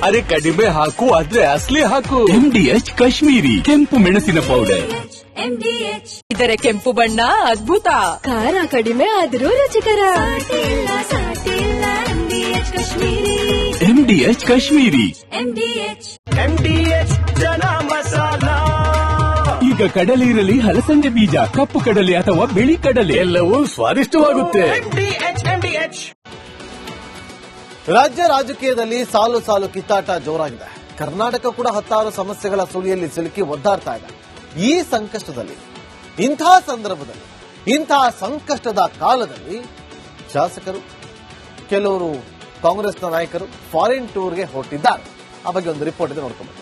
ಅರೆ ಕಡಿಮೆ ಹಾಕು ಆದ್ರೆ ಅಸಲಿ ಹಾಕು. MDH ಕಾಶ್ಮೀರಿ ಕೆಂಪು ಮೆಣಸಿನ ಪೌಡರ್. ಇದರ ಕೆಂಪು ಬಣ್ಣ ಅದ್ಭುತ, ಖಾರ ಕಡಿಮೆ ಆದರೂ ರುಚಿಕರ. MDH ಕಾಶ್ಮೀರಿ. MDH ಜನ ಮಸಾಲ. ಈಗ ಕಡಲೆ ಇರಲಿ, ಹಲಸಂದೆ ಬೀಜ, ಕಪ್ಪು ಕಡಲೆ ಅಥವಾ ಬಿಳಿ ಕಡಲೆ, ಎಲ್ಲವೂ ಸ್ವಾದಿಷ್ಟವಾಗುತ್ತೆ. ರಾಜ್ಯ ರಾಜಕೀಯದಲ್ಲಿ ಸಾಲು ಸಾಲು ಕಿತ್ತಾಟ ಜೋರಾಗಿದೆ. ಕರ್ನಾಟಕ ಕೂಡ ಹತ್ತಾರು ಸಮಸ್ಯೆಗಳ ಸುಳಿಯಲ್ಲಿ ಸಿಲುಕಿ ಒದ್ದಾಡ್ತಾ ಇದೆ. ಈ ಸಂಕಷ್ಟದಲ್ಲಿ, ಇಂಥ ಸಂದರ್ಭದಲ್ಲಿ, ಇಂತಹ ಸಂಕಷ್ಟದ ಕಾಲದಲ್ಲಿ ಶಾಸಕರು, ಕೆಲವರು ಕಾಂಗ್ರೆಸ್ನ ನಾಯಕರು ಫಾರಿನ್ ಟೂರ್ಗೆ ಹೊರಟಿದ್ದಾರೆ. ಆ ಬಗ್ಗೆ ಒಂದು ರಿಪೋರ್ಟ್ ಇದೆ, ನೋಡ್ಕೊಂಡು.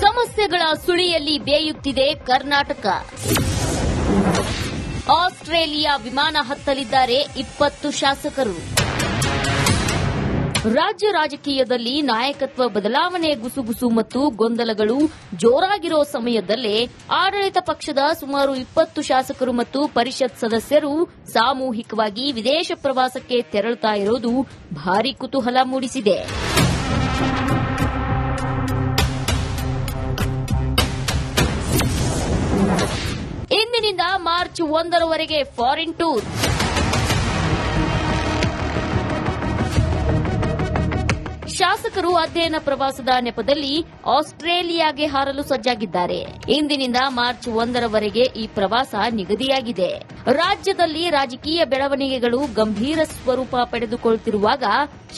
ಸಮಸ್ಯೆಗಳ ಸುಳಿಯಲ್ಲಿ ಬೇಯುತ್ತಿದೆ ಕರ್ನಾಟಕ. ಆಸ್ಟ್ರೇಲಿಯಾ ವಿಮಾನ ಹತ್ತಲಿದ್ದಾರೆ 20 ಶಾಸಕರು. ರಾಜ್ಯ ರಾಜಕೀಯದಲ್ಲಿ ನಾಯಕತ್ವ ಬದಲಾವಣೆ ಗುಸುಗುಸು ಮತ್ತು ಗೊಂದಲಗಳು ಜೋರಾಗಿರೋ ಸಮಯದಲ್ಲೇ ಆಡಳಿತ ಪಕ್ಷದ ಸುಮಾರು 20 ಶಾಸಕರು ಮತ್ತು ಪರಿಷತ್ ಸದಸ್ಯರು ಸಾಮೂಹಿಕವಾಗಿ ವಿದೇಶ ಪ್ರವಾಸಕ್ಕೆ ತೆರಳುತ್ತಾ ಇರೋದು ಭಾರೀ ಕುತೂಹಲ ಮೂಡಿಸಿದೆ. ಇಂದಿನಿಂದ ಮಾರ್ಚ್ 1ರವರೆಗೆ ಫಾರಿನ್ ಟೂರ್. ಶಾಸಕರು ಅಧ್ಯಯನ ಪ್ರವಾಸದ ನೆಪದಲ್ಲಿ ಆಸ್ಟ್ರೇಲಿಯಾಗೆ ಹಾರಲು ಸಜ್ಜಾಗಿದ್ದಾರೆ. ಇಂದಿನಿಂದ ಮಾರ್ಚ್ 1ರವರೆಗೆ ಈ ಪ್ರವಾಸ ನಿಗದಿಯಾಗಿದೆ. ರಾಜ್ಯದಲ್ಲಿ ರಾಜಕೀಯ ಬೆಳವಣಿಗೆಗಳು ಗಂಭೀರ ಸ್ವರೂಪ ಪಡೆದುಕೊಳ್ಳುತ್ತಿರುವಾಗ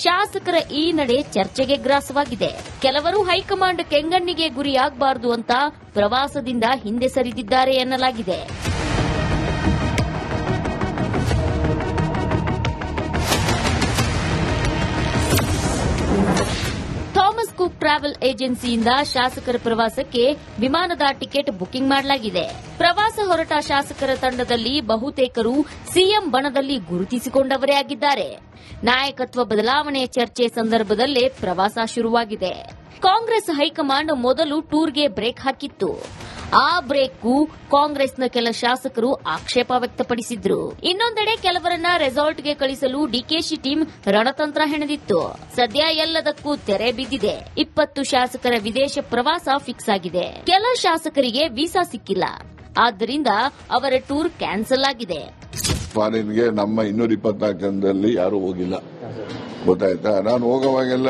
ಶಾಸಕರ ಈ ನಡೆ ಚರ್ಚೆಗೆ ಗ್ರಾಸವಾಗಿದೆ. ಕೆಲವರು ಹೈಕಮಾಂಡ್ ಕೆಂಗಣ್ಣಿಗೆ ಗುರಿಯಾಗಬಾರದು ಅಂತ ಪ್ರವಾಸದಿಂದ ಹಿಂದೆ ಸರಿದಿದ್ದಾರೆ ಎನ್ನಲಾಗಿದೆ. ಥಾಮಸ್ ಕುಕ್ ಟ್ರಾವೆಲ್ ಏಜೆನ್ಸಿಯಿಂದ ಶಾಸಕರ ಪ್ರವಾಸಕ್ಕೆ ವಿಮಾನದ ಟಿಕೆಟ್ ಬುಕಿಂಗ್ ಮಾಡಲಾಗಿದೆ. ಪ್ರವಾಸ ಹೊರಟ ಶಾಸಕರ ತಂಡದಲ್ಲಿ ಬಹುತೇಕರು ಸಿಎಂ ಬಣದಲ್ಲಿ ಗುರುತಿಸಿಕೊಂಡವರೇ ಆಗಿದ್ದಾರೆ. ನಾಯಕತ್ವ ಬದಲಾವಣೆ ಚರ್ಚೆ ಸಂದರ್ಭದಲ್ಲೇ ಪ್ರವಾಸ ಶುರುವಾಗಿದೆ. ಕಾಂಗ್ರೆಸ್ ಹೈಕಮಾಂಡ್ ಮೊದಲು ಟೂರ್ಗೆ ಬ್ರೇಕ್ ಹಾಕಿತ್ತು. ಆ ಬ್ರೇಕ್ಗೂ ಕಾಂಗ್ರೆಸ್ನ ಕೆಲ ಶಾಸಕರು ಆಕ್ಷೇಪ ವ್ಯಕ್ತಪಡಿಸಿದ್ರು. ಇನ್ನೊಂದೆಡೆ ಕೆಲವರನ್ನ ರೆಸಾರ್ಟ್ಗೆ ಕಳಿಸಲು ಡಿಕೆಶಿ ಟೀಮ್ ರಣತಂತ್ರ ಹೆಣೆದಿತ್ತು. ಸದ್ಯ ಎಲ್ಲದಕ್ಕೂ ತೆರೆ ಬಿದ್ದಿದೆ. 20 ಶಾಸಕರ ವಿದೇಶ ಪ್ರವಾಸ ಫಿಕ್ಸ್ ಆಗಿದೆ. ಕೆಲ ಶಾಸಕರಿಗೆ ವೀಸಾ ಸಿಕ್ಕಿಲ್ಲ. ಆದ್ದರಿಂದ ಅವರ ಟೂರ್ ಕ್ಯಾನ್ಸಲ್ ಆಗಿದೆ. ಫಾರಿನ್ಗೆ ನಮ್ಮ 224 ಜನದಲ್ಲಿ ಯಾರು ಹೋಗಿಲ್ಲ, ಗೊತ್ತಾಯ್ತಾ? ನಾನು ಹೋಗೋವಾಗೆಲ್ಲ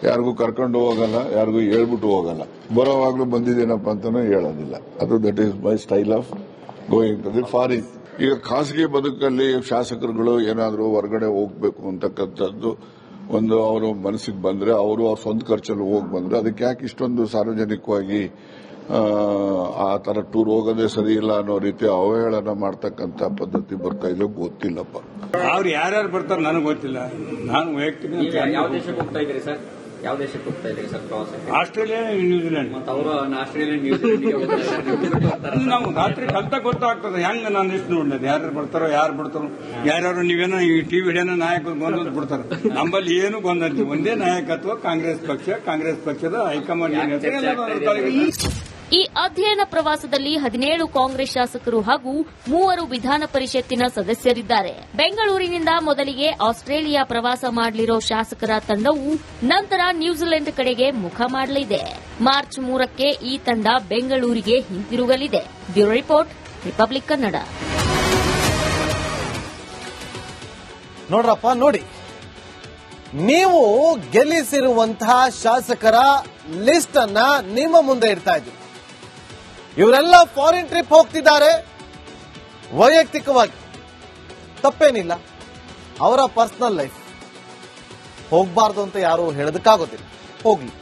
ಯಾರಿಗೂ ಕರ್ಕೊಂಡು ಹೋಗಲ್ಲ, ಯಾರಿಗೂ ಹೇಳ್ಬಿಟ್ಟು ಹೋಗಲ್ಲ. ಬರೋವಾಗ್ಲೂ ಬಂದಿದ್ದೇನಪ್ಪ ಅಂತಾನು ಹೇಳೋದಿಲ್ಲ. ಅದು that is my style of going to the foreign. ಈಗ ಖಾಸಗಿ ಬದುಕಲ್ಲಿ ಶಾಸಕರುಗಳು ಏನಾದರೂ ಹೊರಗಡೆ ಹೋಗ್ಬೇಕು ಅಂತಕ್ಕಂಥದ್ದು ಒಂದು ಅವರು ಮನಸ್ಸಿಗೆ ಬಂದ್ರೆ, ಅವರು ಅವ್ರ ಸ್ವಂತ ಖರ್ಚಲ್ಲಿ ಹೋಗಿ ಬಂದ್ರೆ, ಅದಕ್ಕೆ ಯಾಕೆ ಇಷ್ಟೊಂದು ಸಾರ್ವಜನಿಕವಾಗಿ ಆ ತರ ಟೂರ್ ಹೋಗೋದೇ ಸರಿ ಇಲ್ಲ ಅನ್ನೋ ರೀತಿ ಅವಹೇಳನ ಮಾಡ್ತಕ್ಕಂಥ ಪದ್ಧತಿ ಬರ್ತಾ ಇದೆ. ಗೊತ್ತಿಲ್ಲಪ್ಪ ಅವ್ರು ಯಾರ್ಯಾರು ಬರ್ತಾರೆ ನನಗೆ ಗೊತ್ತಿಲ್ಲ. ನಾನು ವೈಯಕ್ತಿಕ ಯಾವ ದೇಶಕ್ಕೆ ಹೋಗ್ತಾ ಇದ್ದೀರಿ ಸರ್? ಯಾವ ದೇಶಕ್ಕೆ ಹೋಗ್ತಾ ಇದ್ದೀರಿ ಸರ್ ಪ್ರವಾಸಕ್ಕೆ? Australia, New Zealand. ಮತ್ತು ಅವರು ಆಸ್ಟ್ರೇಲಿಯಾ, ನ್ಯೂಜಿಲೆಂಡ್ ನಾವು ರಾತ್ರಿ ಕಲ್ತ ಗೊತ್ತಾಗ್ತದೆ. ಹೆಂಗ ನಾನು ಎಷ್ಟು ನೋಡಿದೆ, ಯಾರು ಬರ್ತಾರೋ ಯಾರು ಬಿಡ್ತಾರೋ. ಯಾರ್ಯಾರು ನೀವೇನೋ ಈ ಟಿವಿ ಹಿಡಿಯೋನ ನಾಯಕ ಗೊಂದಲ ಬಿಡ್ತಾರೆ. ನಮ್ಮಲ್ಲಿ ಏನು ಗೊಂದಲ, ಒಂದೇ ನಾಯಕತ್ವ ಕಾಂಗ್ರೆಸ್ ಪಕ್ಷ, ಕಾಂಗ್ರೆಸ್ ಪಕ್ಷದ ಹೈಕಮಾಂಡ್. ಈ ಅಧ್ಯಯನ ಪ್ರವಾಸದಲ್ಲಿ 17 ಕಾಂಗ್ರೆಸ್ ಶಾಸಕರು ಹಾಗೂ 3 ವಿಧಾನ ಪರಿಷತ್ತಿನ ಸದಸ್ಯರಿದ್ದಾರೆ. ಬೆಂಗಳೂರಿನಿಂದ ಮೊದಲಿಗೆ ಆಸ್ಟ್ರೇಲಿಯಾ ಪ್ರವಾಸ ಮಾಡಲಿರೋ ಶಾಸಕರ ತಂಡವು ನಂತರ ನ್ಯೂಜಿಲೆಂಡ್ ಕಡೆಗೆ ಮುಖ ಮಾಡಲಿದೆ. ಮಾರ್ಚ್ 3ಕ್ಕೆ ಈ ತಂಡ ಬೆಂಗಳೂರಿಗೆ ಹಿಂತಿರುಗಲಿದೆ. Bureau report, Republic Kannada. ನೋಡ್ರಪ್ಪ, ನೋಡಿ, ನೀವು ಗೆಲ್ಲಿಸಿರುವಂತಹ ಶಾಸಕರ ಲಿಸ್ಟ್ ಅನ್ನ ನಿಮ್ಮ ಮುಂದೆ ಇಡ್ತಾ ಇದ್ದೀವಿ. ಇವರೆಲ್ಲ ಫಾರಿನ್ ಟ್ರಿಪ್ ಹೋಗ್ತಿದ್ದಾರೆ. ವೈಯಕ್ತಿಕವಾಗಿ ತಪ್ಪೇನಿಲ್ಲ, ಅವರ ಪರ್ಸನಲ್ ಲೈಫ್. ಹೋಗಬಾರ್ದು ಅಂತ ಯಾರು ಹೇಳೋದಕ್ಕಾಗೋದಿಲ್ಲ, ಹೋಗ್ಲಿ.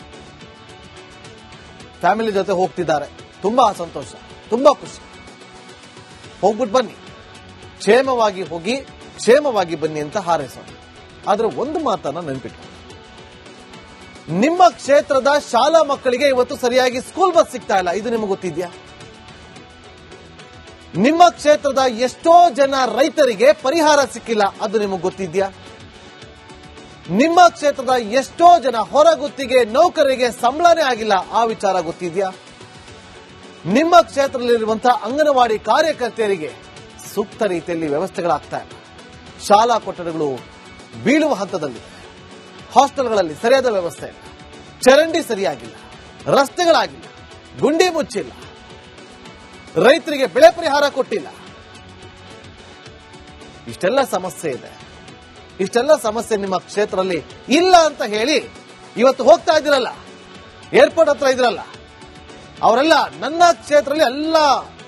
ಫ್ಯಾಮಿಲಿ ಜೊತೆ ಹೋಗ್ತಿದ್ದಾರೆ, ತುಂಬಾ ಸಂತೋಷ, ತುಂಬಾ ಖುಷಿ. ಹೋಗ್ಬಿಟ್ಟು ಬನ್ನಿ, ಕ್ಷೇಮವಾಗಿ ಹೋಗಿ ಕ್ಷೇಮವಾಗಿ ಬನ್ನಿ ಅಂತ ಹಾರೈಸೋಣ. ಆದ್ರೆ ಒಂದು ಮಾತನ್ನ ನೆನಪಿಟ್ಟು, ನಿಮ್ಮ ಕ್ಷೇತ್ರದ ಶಾಲಾ ಮಕ್ಕಳಿಗೆ ಇವತ್ತು ಸರಿಯಾಗಿ ಸ್ಕೂಲ್ ಬಸ್ ಸಿಗ್ತಾ ಇಲ್ಲ. ಇದು ನಿಮಗೆ ಗೊತ್ತಿದ್ಯಾ? ನಿಮ್ಮ ಕ್ಷೇತ್ರದ ಎಷ್ಟೋ ಜನ ರೈತರಿಗೆ ಪರಿಹಾರ ಸಿಕ್ಕಿಲ್ಲ. ಅದು ನಿಮಗೆ ಗೊತ್ತಿದ್ಯಾ? ನಿಮ್ಮ ಕ್ಷೇತ್ರದ ಎಷ್ಟೋ ಜನ ಹೊರಗುತ್ತಿಗೆ ನೌಕರರಿಗೆ ಸಂಬಳನೇ ಆಗಿಲ್ಲ, ಆ ವಿಚಾರ ಗೊತ್ತಿದ್ಯಾ? ನಿಮ್ಮ ಕ್ಷೇತ್ರದಲ್ಲಿರುವಂತಹ ಅಂಗನವಾಡಿ ಕಾರ್ಯಕರ್ತೆಯರಿಗೆ ಸೂಕ್ತ ರೀತಿಯಲ್ಲಿ ವ್ಯವಸ್ಥೆಗಳಾಗ್ತಾ ಇಲ್ಲ. ಶಾಲಾ ಕೊಠಡಿಗಳು ಬೀಳುವ ಹಂತದಲ್ಲಿದೆ. ಹಾಸ್ಟೆಲ್ಗಳಲ್ಲಿ ಸರಿಯಾದ ವ್ಯವಸ್ಥೆ ಇಲ್ಲ, ಚರಂಡಿ ಸರಿಯಾಗಿಲ್ಲ, ರಸ್ತೆಗಳಾಗಿಲ್ಲ, ಗುಂಡಿ ಮುಚ್ಚಿಲ್ಲ, ರೈತರಿಗೆ ಬೆಳೆ ಪರಿಹಾರ ಕೊಟ್ಟಿಲ್ಲ. ಇಷ್ಟೆಲ್ಲ ಸಮಸ್ಯೆ ಇದೆ. ಇಷ್ಟೆಲ್ಲ ಸಮಸ್ಯೆ ನಿಮ್ಮ ಕ್ಷೇತ್ರದಲ್ಲಿ ಇಲ್ಲ ಅಂತ ಹೇಳಿ ಇವತ್ತು ಹೋಗ್ತಾ ಇದ್ದೀರಲ್ಲ, ಏರ್ಪೋರ್ಟ್ ಹತ್ರ ಇದ್ರಲ್ಲ, ಅವರೆಲ್ಲ ನನ್ನ ಕ್ಷೇತ್ರದಲ್ಲಿ ಎಲ್ಲ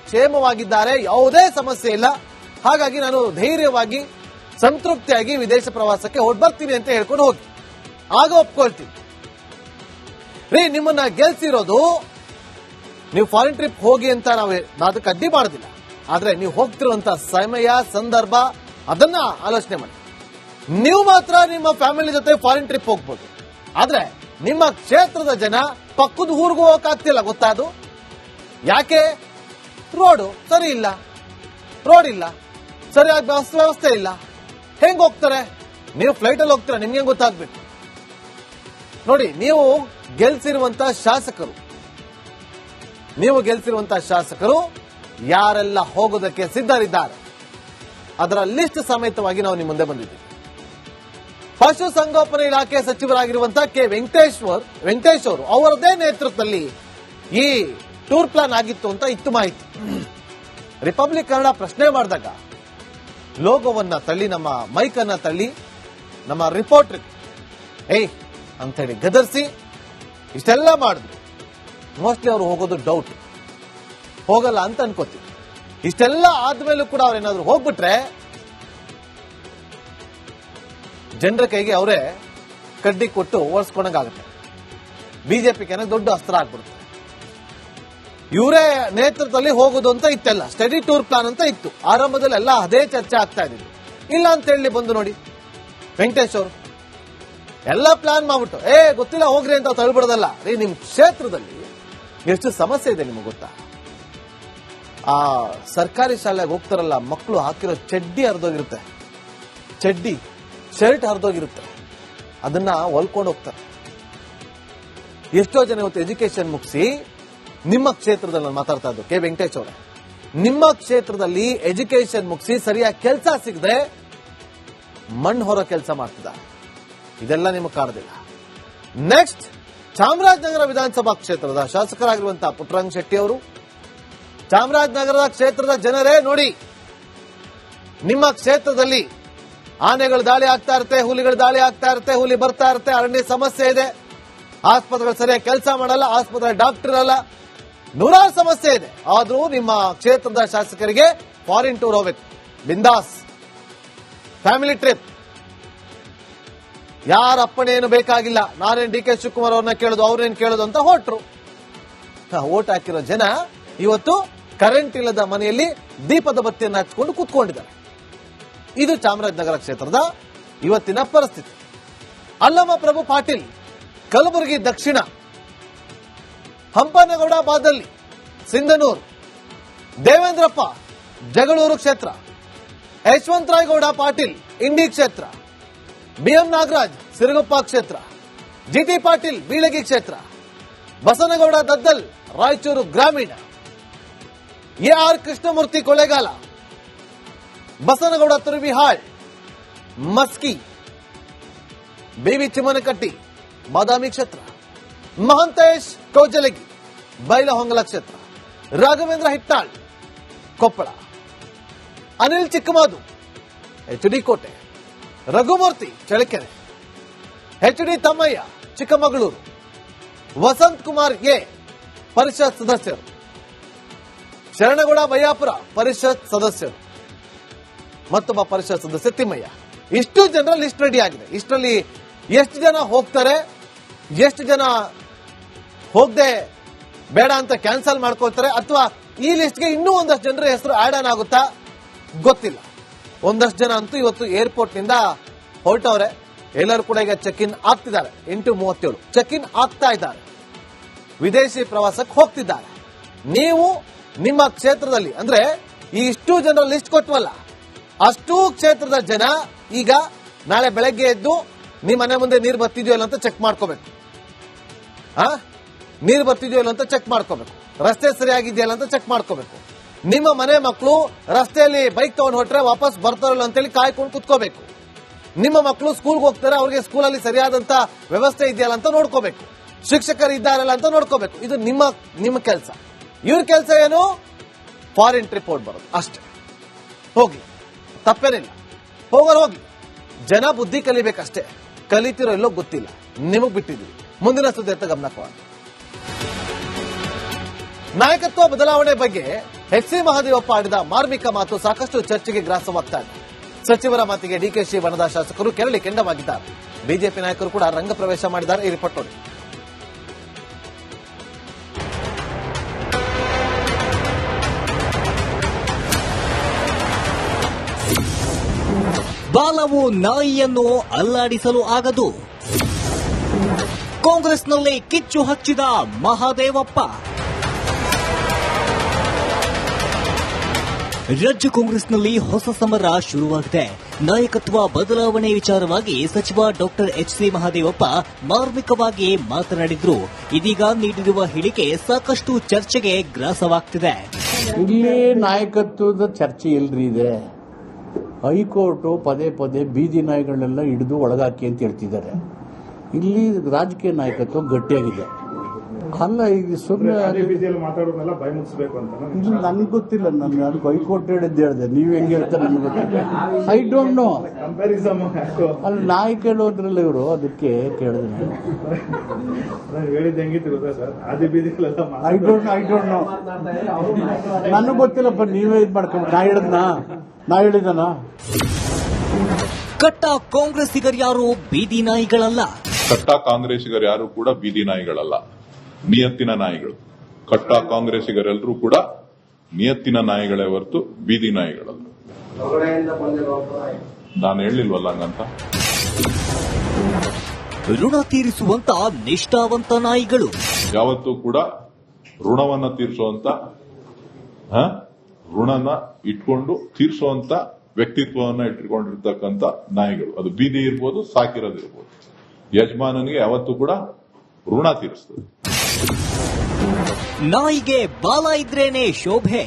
ಕ್ಷೇಮವಾಗಿದ್ದಾರೆ, ಯಾವುದೇ ಸಮಸ್ಯೆ ಇಲ್ಲ, ಹಾಗಾಗಿ ನಾನು ಧೈರ್ಯವಾಗಿ ಸಂತೃಪ್ತಿಯಾಗಿ ವಿದೇಶ ಪ್ರವಾಸಕ್ಕೆ ಹೊರಟು ಬರ್ತೀನಿ ಅಂತ ಹೇಳ್ಕೊಂಡು ಹೋಗಿ, ಆಗ ಒಪ್ಕೊಳ್ತೀನಿ. ರೀ, ನಿಮ್ಮನ್ನ ಗೆಲ್ಸಿರೋದು ನೀವು ಫಾರಿನ್ ಟ್ರಿಪ್ ಹೋಗಿ ಅಂತ ನಾವು ಅದಕ್ಕೆ ಅಡ್ಡಿ ಮಾಡೋದಿಲ್ಲ, ಆದ್ರೆ ನೀವು ಹೋಗ್ತಿರುವಂತ ಸಮಯ ಸಂದರ್ಭ ಅದನ್ನ ಆಲೋಚನೆ ಮಾಡಿ. ನೀವು ಮಾತ್ರ ನಿಮ್ಮ ಫ್ಯಾಮಿಲಿ ಜೊತೆ ಫಾರಿನ್ ಟ್ರಿಪ್ ಹೋಗ್ಬೋದು, ಆದ್ರೆ ನಿಮ್ಮ ಕ್ಷೇತ್ರದ ಜನ ಪಕ್ಕದ ಊರಿಗೂ ಹೋಗಕ್ಕಾಗ್ತಿಲ್ಲ. ಗೊತ್ತಾ ಅದು ಯಾಕೆ? ರೋಡು ಸರಿ ಇಲ್ಲ, ರೋಡ್ ಇಲ್ಲ, ಸರಿಯಾಗಿ ವ್ಯವಸ್ಥೆ ಇಲ್ಲ. ಹೆಂಗ್ ಹೋಗ್ತಾರೆ? ನೀವು ಫ್ಲೈಟ್ ಅಲ್ಲಿ ಹೋಗ್ತೀರಾ, ನಿಮ್ಗೆ ಗೊತ್ತಾಗ್ಬೇಕು. ನೋಡಿ, ನೀವು ಗೆಲ್ಸಿರುವಂತ ಶಾಸಕರು ಯಾರೆಲ್ಲ ಹೋಗೋದಕ್ಕೆ ಸಿದ್ಧರಿದ್ದಾರೆ ಅದರ ಲಿಸ್ಟ್ ಸಮೇತವಾಗಿ ನಾವು ನಿಮ್ಮ ಮುಂದೆ ಬಂದಿದ್ದೀವಿ. ಪಶುಸಂಗೋಪನಾ ಇಲಾಖೆ ಸಚಿವರಾಗಿರುವಂತಹ ಕೆ ವೆಂಕಟೇಶ್ ಅವರು ಅವರದೇ ನೇತೃತ್ವದಲ್ಲಿ ಈ ಟೂರ್ ಪ್ಲಾನ್ ಆಗಿತ್ತು ಅಂತ ಇತ್ತು ಮಾಹಿತಿ. ರಿಪಬ್ಲಿಕ್ ಕನ್ನಡ ಪ್ರಶ್ನೆ ಮಾಡಿದಾಗ ಲೋಗೋವನ್ನ ತಳ್ಳಿ, ನಮ್ಮ ಮೈಕ್ ಅನ್ನ ತಳ್ಳಿ, ನಮ್ಮ ರಿಪೋರ್ಟರ್ ಅಂತ ಹೇಳಿ ಗದರ್ಸಿ ಇಷ್ಟೆಲ್ಲ ಮಾಡಿದ್ರು. ಮೋಸ್ಟ್ಲಿ ಅವರು ಹೋಗೋದು ಡೌಟ್, ಹೋಗಲ್ಲ ಅಂತ ಅನ್ಕೋತೀವಿ. ಇಷ್ಟೆಲ್ಲ ಆದ್ಮೇಲೂ ಕೂಡ ಅವ್ರೇನಾದ್ರು ಹೋಗ್ಬಿಟ್ರೆ ಜನರ ಕೈಗೆ ಅವರೇ ಕಡ್ಡಿ ಕೊಟ್ಟು ಓಡಿಸ್ಕೊಂಡಂಗಾಗುತ್ತೆ. ಬಿಜೆಪಿಗೆ ದೊಡ್ಡ ಅಸ್ತ್ರ ಆಗ್ಬಿಡುತ್ತೆ. ಇವರೇ ನೇತೃತ್ವದಲ್ಲಿ ಹೋಗೋದು ಅಂತ ಇತ್ತೆಲ್ಲ, ಸ್ಟಡಿ ಟೂರ್ ಪ್ಲಾನ್ ಅಂತ ಇತ್ತು. ಆರಂಭದಲ್ಲಿ ಎಲ್ಲ ಅದೇ ಚರ್ಚೆ ಆಗ್ತಾ ಇದ್ದು. ಇಲ್ಲ ಅಂತ ಹೇಳಿ ಬಂದು ನೋಡಿ ವೆಂಕಟೇಶ್ ಅವರು ಎಲ್ಲ ಪ್ಲಾನ್ ಮಾಡ್ಬಿಟ್ಟು ಗೊತ್ತಿಲ್ಲ ಹೋಗ್ರಿ ಅಂತ ತಳ್ಬಿಡೋದಲ್ಲ. ನಿಮ್ ಕ್ಷೇತ್ರದಲ್ಲಿ ಎಷ್ಟು ಸಮಸ್ಯೆ ಇದೆ ನಿಮಗೆ ಗೊತ್ತಾ? ಆ ಸರ್ಕಾರಿ ಶಾಲೆಗೆ ಹೋಗ್ತಾರಲ್ಲ ಮಕ್ಕಳು, ಹಾಕಿರೋ ಚಡ್ಡಿ ಹರಿದೋಗಿರುತ್ತೆ, ಚಡ್ಡಿ ಶರ್ಟ್ ಹರಿದೋಗಿರುತ್ತೆ, ಅದನ್ನ ಹೊಲ್ಕೊಂಡು ಹೋಗ್ತಾರೆ. ಎಷ್ಟೋ ಜನ ಇವತ್ತು ಎಜುಕೇಶನ್ ಮುಗಿಸಿ ನಿಮ್ಮ ಕ್ಷೇತ್ರದಲ್ಲಿ ನಾನು ಮಾತಾಡ್ತಾ ಇದ್ದು ಕೆ ವೆಂಕಟೇಶ್ ಅವರೇ, ನಿಮ್ಮ ಕ್ಷೇತ್ರದಲ್ಲಿ ಎಜುಕೇಶನ್ ಮುಗಿಸಿ ಸರಿಯಾಗಿ ಕೆಲಸ ಸಿಗದೆ ಮಣ್ಣು ಹೊರ ಕೆಲಸ ಮಾಡ್ತಿದ್ದಾರೆ. ಇದೆಲ್ಲ ನಿಮಗೆ ಕಾಣದಿಲ್ಲ. ನೆಕ್ಸ್ಟ್, ಚಾಮರಾಜನಗರ ವಿಧಾನಸಭಾ ಕ್ಷೇತ್ರದ ಶಾಸಕರಾಗಿರುವಂತಹ ಪುಟ್ಟರಂಗ ಶೆಟ್ಟಿ ಅವರು, ಚಾಮರಾಜನಗರ ಕ್ಷೇತ್ರದ ಜನರೇ ನೋಡಿ, ನಿಮ್ಮ ಕ್ಷೇತ್ರದಲ್ಲಿ ಆನೆಗಳು ದಾಳಿ ಆಗ್ತಾ ಇರುತ್ತೆ, ಹುಲಿಗಳು ದಾಳಿ ಆಗ್ತಾ ಇರುತ್ತೆ, ಹುಲಿ ಬರ್ತಾ ಇರುತ್ತೆ, ಅರಣ್ಯ ಸಮಸ್ಯೆ ಇದೆ, ಆಸ್ಪತ್ರೆಗಳು ಸರಿಯಾಗಿ ಕೆಲಸ ಮಾಡಲ್ಲ, ಆಸ್ಪತ್ರೆ ಡಾಕ್ಟರ್ ಇರಲ್ಲ, ನೂರಾರು ಸಮಸ್ಯೆ ಇದೆ. ಆದ್ರೂ ನಿಮ್ಮ ಕ್ಷೇತ್ರದ ಶಾಸಕರಿಗೆ ಫಾರಿನ್ ಟೂರ್ ಹೋಗ್ಬೇಕು, ಬಿಂದಾಸ್ ಫ್ಯಾಮಿಲಿ ಟ್ರಿಪ್, ಯಾರ ಅಪ್ಪಣೆ ಏನು ಬೇಕಾಗಿಲ್ಲ. ನಾನೇನು ಡಿ ಕೆ ಶಿವಕುಮಾರ್ ಅವ್ರನ್ನ ಕೇಳೋದು, ಅವ್ರೇನ್ ಕೇಳೋದು ಅಂತ ಹೊರಟ್ರು. ಓಟ್ ಹಾಕಿರೋ ಜನ ಇವತ್ತು ಕರೆಂಟ್ ಇಲ್ಲದ ಮನೆಯಲ್ಲಿ ದೀಪದ ಬತ್ತಿಯನ್ನು ಹಚ್ಕೊಂಡು ಕೂತ್ಕೊಂಡಿದ್ದಾರೆ. ಇದು ಚಾಮರಾಜನಗರ ಕ್ಷೇತ್ರದ ಇವತ್ತಿನ ಪರಿಸ್ಥಿತಿ. ಅಲ್ಲಮ ಪ್ರಭು ಪಾಟೀಲ್ ಕಲಬುರಗಿ ದಕ್ಷಿಣ, ಹಂಪನಗೌಡ ಬಾದಳ್ಳಿ ಸಿಂಧನೂರು, ದೇವೇಂದ್ರಪ್ಪ ಜಗಳೂರು ಕ್ಷೇತ್ರ, ಯಶವಂತರಾಯಗೌಡ ಪಾಟೀಲ್ ಇಂಡಿ ಕ್ಷೇತ್ರ, ಬಿಎಂ ನಾಗರಾಜ್ ಸಿರುಗುಪ್ಪ ಕ್ಷೇತ್ರ, ಜಿಟಿ ಪಾಟೀಲ್ ಬೀಳಗಿ ಕ್ಷೇತ್ರ, ಬಸನಗೌಡ ದದ್ದಲ್ ರಾಯಚೂರು ಗ್ರಾಮೀಣ, ಎಆರ್ ಕೃಷ್ಣಮೂರ್ತಿ ಕೊಳ್ಳೇಗಾಲ, ಬಸನಗೌಡ ತುರುವಿಹಾಳ್ ಮಸ್ಕಿ, ಬಿವಿ ಚಿಮ್ಮನಕಟ್ಟಿ ಬಾದಾಮಿ ಕ್ಷೇತ್ರ, ಮಹಂತೇಶ್ ಕೌಜಲಗಿ ಬೈಲಹೊಂಗಲ ಕ್ಷೇತ್ರ, Raghavendra Hittal Koppal, Anil Chikkamadu H D Kote, Raghumurthy Challakere, H D Thammaiah Chikkamagaluru, Vasanth Kumar A ಪರಿಷತ್ ಸದಸ್ಯರು, ಶರಣಗೌಡ ಬಯ್ಯಾಪುರ ಪರಿಷತ್ ಸದಸ್ಯರು, ಮತ್ತೊಬ್ಬ ಪರಿಷತ್ ಸದಸ್ಯ ತಿಮ್ಮಯ್ಯ. ಇಷ್ಟು ಜನರ ಲಿಸ್ಟ್ ರೆಡಿ ಆಗಿದೆ. ಇಷ್ಟರಲ್ಲಿ ಎಷ್ಟು ಜನ ಹೋಗ್ತಾರೆ, ಎಷ್ಟು ಜನ ಹೋಗದೆ ಬೇಡ ಅಂತ ಕ್ಯಾನ್ಸಲ್ ಮಾಡ್ಕೊಳ್ತಾರೆ, ಅಥವಾ ಈ ಲಿಸ್ಟ್ಗೆ ಇನ್ನೂ ಒಂದಷ್ಟು ಜನರ ಹೆಸರು ಆಡ್ ಆನ್ ಆಗುತ್ತಾ ಗೊತ್ತಿಲ್ಲ. ಒಂದಷ್ಟು ಜನ ಅಂತೂ ಇವತ್ತು ಏರ್ಪೋರ್ಟ್ ನಿಂದ ಹೊರಟವ್ರೆ. ಎಲ್ಲರೂ ಕೂಡ ಈಗ ಚೆಕ್ ಇನ್ ಆಗ್ತಿದ್ದಾರೆ. 8:37 ಚೆಕ್ ಇನ್ ಆಗ್ತಾ ಇದ್ದಾರೆ, ವಿದೇಶಿ ಪ್ರವಾಸಕ್ಕೆ ಹೋಗ್ತಿದ್ದಾರೆ. ನೀವು ನಿಮ್ಮ ಕ್ಷೇತ್ರದಲ್ಲಿ ಅಂದ್ರೆ ಈ ಇಷ್ಟು ಜನರ ಲಿಸ್ಟ್ ಕೊಟ್ಟವಲ್ಲ, ಅಷ್ಟೂ ಕ್ಷೇತ್ರದ ಜನ ಈಗ ನಾಳೆ ಬೆಳಗ್ಗೆ ಎದ್ದು ನಿಮ್ಮ ಮನೆ ಮುಂದೆ ನೀರು ಬರ್ತಿದ್ಯೋ ಇಲ್ಲ ಅಂತ ಚೆಕ್ ಮಾಡ್ಕೋಬೇಕು. ನೀರು ಬರ್ತಿದ್ಯೋ ಇಲ್ಲ ಅಂತ ಚೆಕ್ ಮಾಡ್ಕೋಬೇಕು. ರಸ್ತೆ ಸರಿಯಾಗಿದೆಯಲ್ಲ ಅಂತ ಚೆಕ್ ಮಾಡ್ಕೋಬೇಕು. ನಿಮ್ಮ ಮನೆ ಮಕ್ಕಳು ರಸ್ತೆಯಲ್ಲಿ ಬೈಕ್ ತಗೊಂಡು ಹೊಟ್ರೆ ವಾಪಸ್ ಬರ್ತಾರಲ್ಲ ಅಂತೇಳಿ ಕಾಯ್ಕೊಂಡು ಕುತ್ಕೋಬೇಕು. ನಿಮ್ಮ ಮಕ್ಕಳು ಸ್ಕೂಲ್ಗೆ ಹೋಗ್ತಾರೆ, ಅವ್ರಿಗೆ ಸ್ಕೂಲಲ್ಲಿ ಸರಿಯಾದಂತ ವ್ಯವಸ್ಥೆ ಇದೆಯಲ್ಲ ಅಂತ ನೋಡ್ಕೋಬೇಕು. ಶಿಕ್ಷಕರು ಇದ್ದಾರಲ್ಲ ಅಂತ ನೋಡ್ಕೋಬೇಕು. ಇದು ನಿಮ್ಮ ಕೆಲಸ. ಇವ್ರ ಕೆಲಸ ಏನು? ಫಾರಿನ್ ರಿಪೋರ್ಟ್ ಬರೋದು ಅಷ್ಟೇ. ಹೋಗಿ, ತಪ್ಪೇನಿಲ್ಲ, ಹೋಗಿ. ಜನ ಬುದ್ಧಿ ಕಲಿಬೇಕಷ್ಟೇ. ಕಲಿತಿರೋ ಎಲ್ಲೋ ಗೊತ್ತಿಲ್ಲ, ನಿಮಗ್ ಬಿಟ್ಟಿದ್ವಿ. ಮುಂದಿನ ಸುದ್ದಿ ಗಮನ ಕೊಡಿ. ನಾಯಕತ್ವ ಬದಲಾವಣೆ ಬಗ್ಗೆ ಎಚ್ ಸಿ ಮಹದೇವಪ್ಪ ಆಡಿದ ಮಾರ್ಮಿಕ ಮಾತು ಸಾಕಷ್ಟು ಚರ್ಚೆಗೆ ಗ್ರಾಸವಾಗ್ತಾ ಇದೆ. ಸಚಿವರ ಮಾತಿಗೆ ಡಿಕೆಶಿ ಬಣದ ಶಾಸಕರು ಕೆರಳಿ ಕೆಂಡವಾಗಿದ್ದಾರೆ. ಬಿಜೆಪಿ ನಾಯಕರು ಕೂಡ ರಂಗ ಪ್ರವೇಶ ಮಾಡಿದ್ದಾರೆ. ಈ ರಿಪೋರ್ಟ್ ನೋಡಿ. ಬಾಲವು ನಾಯಿಯನ್ನು ಅಲ್ಲಾಡಿಸಲು ಆಗದು. ಕಾಂಗ್ರೆಸ್ನಲ್ಲಿ ಕಿಚ್ಚು ಹಚ್ಚಿದ ಮಹದೇವಪ್ಪ. ರಾಜ್ಯ ಕಾಂಗ್ರೆಸ್ನಲ್ಲಿ ಹೊಸ ಸಮರ ಶುರುವಾಗಿದೆ. ನಾಯಕತ್ವ ಬದಲಾವಣೆ ವಿಚಾರವಾಗಿ ಸಚಿವ ಡಾಕ್ಟರ್ ಎಚ್ ಸಿ ಮಹದೇವಪ್ಪ ಮಾರ್ಮಿಕವಾಗಿ ಮಾತನಾಡಿದ್ರು. ಇದೀಗ ನೀಡಿರುವ ಹೇಳಿಕೆ ಸಾಕಷ್ಟು ಚರ್ಚೆಗೆ ಗ್ರಾಸವಾಗ್ತಿದೆ. ಇಲ್ಲಿ ನಾಯಕತ್ವದ ಚರ್ಚೆ ಎಲ್ರಿ ಇದೆ. ಹೈಕೋರ್ಟ್ ಪದೇ ಪದೇ ಬೀದಿ ನಾಯಿಗಳನ್ನೆಲ್ಲ ಹಿಡಿದು ಒಳಗಾಕಿ ಅಂತ ಹೇಳ್ತಿದ್ದಾರೆ. ಇಲ್ಲಿ ರಾಜಕೀಯ ನಾಯಕತ್ವ ಗಟ್ಟಿಯಾಗಿದೆ. ಅಲ್ಲ, ಈಗ ಸುಮ್ಮನೆ ನನ್ಗೆ ಗೊತ್ತಿಲ್ಲ. ನಾನು ಹೈಕೋರ್ಟ್ ಹೇಳಿದ್ದೆ. ನೀವು ಹೆಂಗೆ ಹೇಳ್ತಾರೆ ನನ್ಗೆ ಗೊತ್ತಿಲ್ಲ. I don't know. ಅಲ್ಲಿ ನಾಯಿ ಕೇಳೋದ್ರಲ್ಲ ಇವರು, ಅದಕ್ಕೆ ಕೇಳಿದೆ ಐ ಡೋಂಟ್ ನೋ. ನನಗೆ ಗೊತ್ತಿಲ್ಲಪ್ಪ. ನೀವೇ ಇದು ಮಾಡ್ಕೊಂಡು ನಾ ಹೇಳಿದನ. ಕಟ್ಟ ಕಾಂಗ್ರೆಸ್ಸಿಗರ್ಯಾರು ಬೀದಿ ನಾಯಿಗಳಲ್ಲ. ಕಟ್ಟ ಕಾಂಗ್ರೆಸ್ಸಿಗರು ಯಾರು ಕೂಡ ಬೀದಿ ನಾಯಿಗಳಲ್ಲ, ನಿಯತ್ತಿನ ನಾಯಿಗಳು. ಕಟ್ಟ ಕಾಂಗ್ರೆಸ್ಸಿಗರೆಲ್ಲರೂ ಕೂಡ ನಿಯತ್ತಿನ ನಾಯಿಗಳೇ ಹೊರತು ಬೀದಿ ನಾಯಿಗಳಲ್ಲ. ನಾನು ಹೇಳಿಲ್ವಲ್ಲ ಹಂಗಂತ. ಋಣ ತೀರಿಸುವಂತ ನಿಷ್ಠಾವಂತ ನಾಯಿಗಳು. ಯಾವತ್ತೂ ಕೂಡ ಋಣವನ್ನ ತೀರಿಸುವಂತ, ಋಣನ ಇಟ್ಕೊಂಡು ತೀರಿಸುವಂತ ವ್ಯಕ್ತಿತ್ವವನ್ನ ಇಟ್ಕೊಂಡಿರ್ತಕ್ಕಂಥ ನಾಯಿಗಳು. ಅದು ಬೀದಿ ಇರ್ಬೋದು, ಸಾಕಿರೋದಿರ್ಬೋದು. ಯಜಮಾನನಿಗೆ ಯಾವತ್ತೂ ಕೂಡ ಋಣ ತೀರಿಸ್ತದೆ. ನಾಯಿಗೆ ಬಾಲ ಇದ್ರೇನೆ ಶೋಭೆ.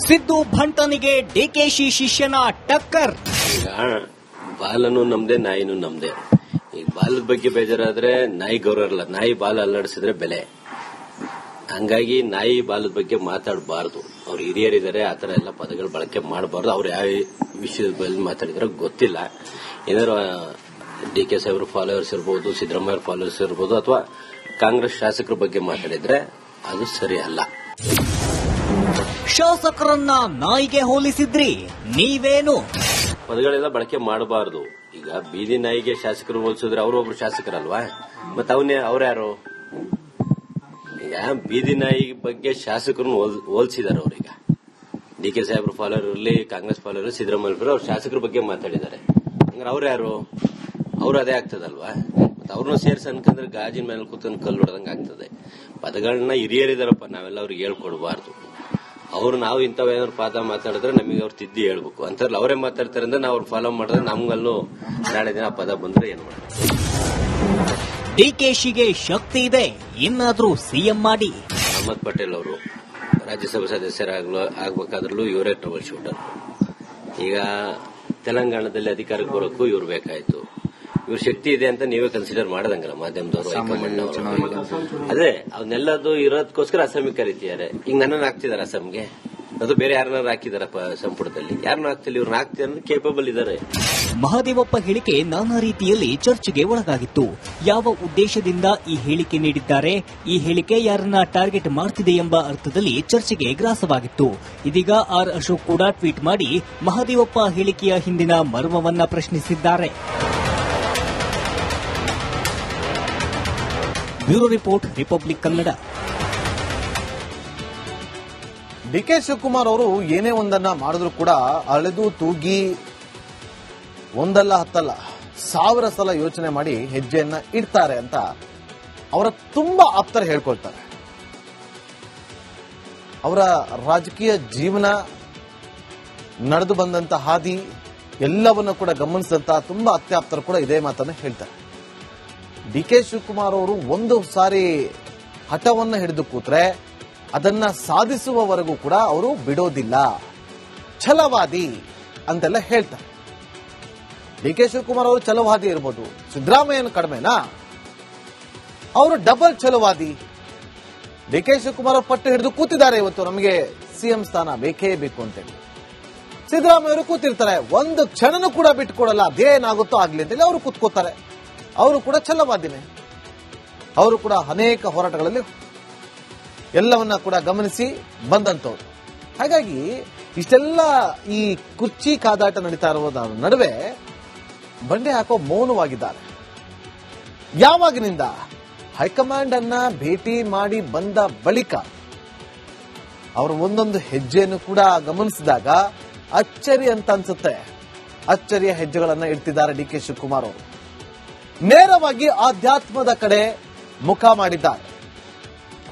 ಸಿದ್ದು ಭಂಟನಿಗೆ ಡಿಕೆಶಿ ಶಿಷ್ಯನ ಟಕ್ಕರ್. ಬಾಲನು ನಮ್ದೆ, ನಾಯಿನೂ ನಮ್ದೆ. ಈಗ ಬಾಲದ ಬಗ್ಗೆ ಬೇಜಾರಾದ್ರೆ ನಾಯಿ ಗೌರವ ಇರಲ್ಲ. ನಾಯಿ ಬಾಲ ಅಲ್ಲಾಡಿಸಿದ್ರೆ ಬೆಲೆ. ಹಂಗಾಗಿ ನಾಯಿ ಬಾಲದ ಬಗ್ಗೆ ಮಾತಾಡಬಾರ್ದು. ಅವ್ರು ಹಿರಿಯರಿದ್ದಾರೆ, ಆತರ ಎಲ್ಲ ಪದಗಳು ಬಳಕೆ ಮಾಡಬಾರ್ದು. ಅವ್ರು ಯಾವ ವಿಷಯದ ಬಗ್ಗೆ ಮಾತಾಡಿದ್ರೆ ಗೊತ್ತಿಲ್ಲ. ಏನಾದ್ರು ಡಿಕೆ ಸಾಹೇಬ್ರ ಫಾಲೋವರ್ಸ್ ಇರ್ಬೋದು, ಸಿದ್ದರಾಮಯ್ಯ ಫಾಲೋವರ್ಸ್ ಇರ್ಬೋದು, ಅಥವಾ ಕಾಂಗ್ರೆಸ್ ಶಾಸಕರ ಬಗ್ಗೆ ಮಾತಾಡಿದ್ರೆ ಅದು ಸರಿ ಅಲ್ಲ. ಶಾಸಕರನ್ನ ನಾಯಿಗೆ ಹೋಲಿಸಿದ್ರಿ, ನೀವೇನು? ಪದಗಳೆಲ್ಲ ಬಳಕೆ ಮಾಡಬಾರ್ದು. ಈಗ ಬೀದಿ ನಾಯಿಗೆ ಶಾಸಕರು ಹೋಲಿಸಿದ್ರೆ ಅವರು ಒಬ್ರು ಶಾಸಕರಲ್ವಾ? ಮತ್ತೆ ಅವ್ರ್ಯಾರು? ಈಗ ಬೀದಿ ನಾಯಿ ಬಗ್ಗೆ ಶಾಸಕರನ್ನು ಹೋಲಿಸಿದಾರೆ. ಅವ್ರೀಗ ಡಿಕೆ ಸಾಹೇಬ್ರ ಫಾಲೋವರ್ ಇರಲಿ, ಕಾಂಗ್ರೆಸ್ ಫಾಲೋವರ್, ಸಿದ್ದರಾಮಯ್ಯ ಅವ್ರ ಶಾಸಕರ ಬಗ್ಗೆ ಮಾತಾಡಿದ್ದಾರೆ. ಹಂಗಾರೆ ಅವ್ರ್ಯಾರು? ಅವ್ರು ಅದೇ ಆಗ್ತದಲ್ವಾ? ಮತ್ತೆ ಅವ್ರನ್ನ ಸೇರಿಸಿ ಅನ್ಕಂದ್ರೆ ಗಾಜಿನ ಮೇಲೆ ಕೂತ್ಕೊಂಡು ಕಲ್ಲು ಹೊಡೆದಂಗೆ ಆಗ್ತದೆ. ಪದಗಳನ್ನ ಹಿರಿಯರಿದಾರಪ್ಪ, ನಾವೆಲ್ಲ ಅವ್ರಿಗೆ ಹೇಳ್ಕೊಡ್ಬಾರ್ದು. ನಾವು ಇಂಥವೇನಾದ್ರು ಪಾದ ಮಾತಾಡಿದ್ರೆ ನಮಗೆ ಅವ್ರು ತಿದ್ದಿ ಹೇಳ್ಬೇಕು. ಅಂತವ್ರು ಅವರೇ ಮಾತಾಡ್ತಾರೆ ಅಂದ್ರೆ ನಾವು ಅವ್ರು ಫಾಲೋ ಮಾಡಿದ್ರೆ ನಮ್ಗಲ್ಲೂ ನಾಳೆ ದಿನ ಪದ ಬಂದ್ರೆ ಏನು ಮಾಡೋದು? ಡಿಕೆಶಿಗೆ ಶಕ್ತಿ ಇದೆ, ಇನ್ನಾದ್ರೂ ಸಿಎಂ ಮಾಡಿ. ಅಹಮದ್ ಪಟೇಲ್ ಅವರು ರಾಜ್ಯಸಭಾ ಸದಸ್ಯರಾಗಬೇಕಾದ್ರೂ ಇವರೇ ಟ್ರಬಲ್ ಶೂಟರ್. ಈಗ ತೆಲಂಗಾಣದಲ್ಲಿ ಅಧಿಕಾರಕ್ಕೆ ಬರೋಕ್ಕೂ ಇವ್ರು ಬೇಕಾಯ್ತು. ಇವ್ರ ಶಕ್ತಿ ಇದೆ ಅಂತ ನೀವೇ ಕನ್ಸಿಡರ್ ಮಾಡದಂಗಲ್ಲ ಮಾಧ್ಯಮದವರು, ಹೈಕಮಾಂಡ್ನವರು. ಅದೇ ಅವನ್ನೆಲ್ಲದು ಇರೋದಕ್ಕೋಸ್ಕರ ಅಸ್ಸಾಮಿಗೆ ಕರೀತಿದ್ದಾರೆ. ಈಗ ನನ್ನನ್ನು ಹಾಕ್ತಿದಾರೆ ಅಸ್ಸಾಂಗೆ, ಅದು ಬೇರೆ ಯಾರನ್ನಾರು ಹಾಕಿದಾರ ಸಂಪುಟದಲ್ಲಿ? ಯಾರನ್ನ ಹಾಕ್ತಿಲ್ಲ, ಇವ್ರನ್ನ ಹಾಕ್ತಿದ್ದಾರೆ ಅಂದ್ರೆ ಕೇಪಬಲ್ ಇದ್ದಾರೆ. ಮಹದೇವಪ್ಪ ಹೇಳಿಕೆ ನಾನಾ ರೀತಿಯಲ್ಲಿ ಚರ್ಚೆಗೆ ಒಳಗಾಗಿತ್ತು. ಯಾವ ಉದ್ದೇಶದಿಂದ ಈ ಹೇಳಿಕೆ ನೀಡಿದ್ದಾರೆ, ಈ ಹೇಳಿಕೆ ಯಾರನ್ನ ಟಾರ್ಗೆಟ್ ಮಾಡ್ತಿದೆ ಎಂಬ ಅರ್ಥದಲ್ಲಿ ಚರ್ಚೆಗೆ ಗ್ರಾಸವಾಗಿತ್ತು. ಇದೀಗ ಆರ್ ಅಶೋಕ್ ಕೂಡ ಟ್ವೀಟ್ ಮಾಡಿ ಮಹದೇವಪ್ಪ ಹೇಳಿಕೆಯ ಹಿಂದಿನ ಮರ್ಮವನ್ನ ಪ್ರಶ್ನಿಸಿದ್ದಾರೆ. Bureau report, Republic Kannada. DK Shivakumar ಅವರು ಏನೇ ಒಂದನ್ನ ಮಾಡಿದ್ರು ಕೂಡ ಅಳೆದು ತೂಗಿ ಒಂದಲ್ಲ ಹತ್ತಲ್ಲ 1000 ಸಲ ಯೋಚನೆ ಮಾಡಿ ಹೆಜ್ಜೆಯನ್ನ ಇಡ್ತಾರೆ ಅಂತ ಅವರ ತುಂಬಾ ಆಪ್ತರು ಹೇಳ್ಕೊಳ್ತಾರೆ. ಅವರ ರಾಜಕೀಯ ಜೀವನ, ನಡೆದು ಬಂದಂತ ಹಾದಿ, ಎಲ್ಲವನ್ನ ಕೂಡ ಗಮನಿಸಿದಂತ ತುಂಬಾ ಅತ್ಯಾಪ್ತರು ಕೂಡ ಇದೇ ಮಾತನ್ನ ಹೇಳ್ತಾರೆ. ಡಿ ಕೆ ಶಿವಕುಮಾರ್ ಅವರು ಒಂದು ಸಾರಿ ಹಠವನ್ನ ಹಿಡಿದು ಕೂತ್ರೆ ಅದನ್ನ ಸಾಧಿಸುವವರೆಗೂ ಕೂಡ ಅವರು ಬಿಡೋದಿಲ್ಲ, ಛಲವಾದಿ ಅಂತೆಲ್ಲ ಹೇಳ್ತಾರೆ. ಡಿ ಕೆ ಶಿವಕುಮಾರ್ ಅವರು ಛಲವಾದಿ ಇರ್ಬೋದು, ಸಿದ್ದರಾಮಯ್ಯನ ಕಡಿಮೆನಾ? ಅವರು ಡಬಲ್ ಛಲವಾದಿ. ಡಿ ಕೆ ಶಿವಕುಮಾರ್ ಅವರು ಪಟ್ಟು ಹಿಡಿದು ಕೂತಿದ್ದಾರೆ, ಇವತ್ತು ನಮಗೆ ಸಿಎಂ ಸ್ಥಾನ ಬೇಕೇ ಬೇಕು ಅಂತೇಳಿ. ಸಿದ್ದರಾಮಯ್ಯ ಅವರು ಕೂತಿರ್ತಾರೆ, ಒಂದು ಕ್ಷಣನೂ ಕೂಡ ಬಿಟ್ಕೊಡಲ್ಲ, ಅದೇನಾಗುತ್ತೋ ಆಗ್ಲಿ ಅಂತೇಳಿ ಅವರು ಕೂತ್ಕೋತಾರೆ. ಅವರು ಕೂಡ ಛಲವಾದಿನೇ. ಅವರು ಕೂಡ ಅನೇಕ ಹೋರಾಟಗಳಲ್ಲಿ ಎಲ್ಲವನ್ನ ಕೂಡ ಗಮನಿಸಿ ಬಂದಂತವ್ರು. ಹಾಗಾಗಿ ಇಷ್ಟೆಲ್ಲ ಈ ಕುರ್ಚಿ ಕಾದಾಟ ನಡೀತಾ ಇರುವುದರ ನಡುವೆ ಬಂಡೆ ಹಾಕೋ ಮೌನವಾಗಿದ್ದಾರೆ. ಯಾವಾಗಿನಿಂದ ಹೈಕಮಾಂಡ್ ಅನ್ನ ಭೇಟಿ ಮಾಡಿ ಬಂದ ಬಳಿಕ ಅವರ ಒಂದೊಂದು ಹೆಜ್ಜೆಯನ್ನು ಕೂಡ ಗಮನಿಸಿದಾಗ ಅಚ್ಚರಿ ಅಂತ ಅನ್ಸುತ್ತೆ. ಅಚ್ಚರಿಯ ಹೆಜ್ಜೆಗಳನ್ನ ಇಡ್ತಿದ್ದಾರೆ ಡಿ ಕೆ ಶಿವಕುಮಾರ್ ಅವರು. ನೇರವಾಗಿ ಆಧ್ಯಾತ್ಮದ ಕಡೆ ಮುಖ ಮಾಡಿದ್ದಾರೆ.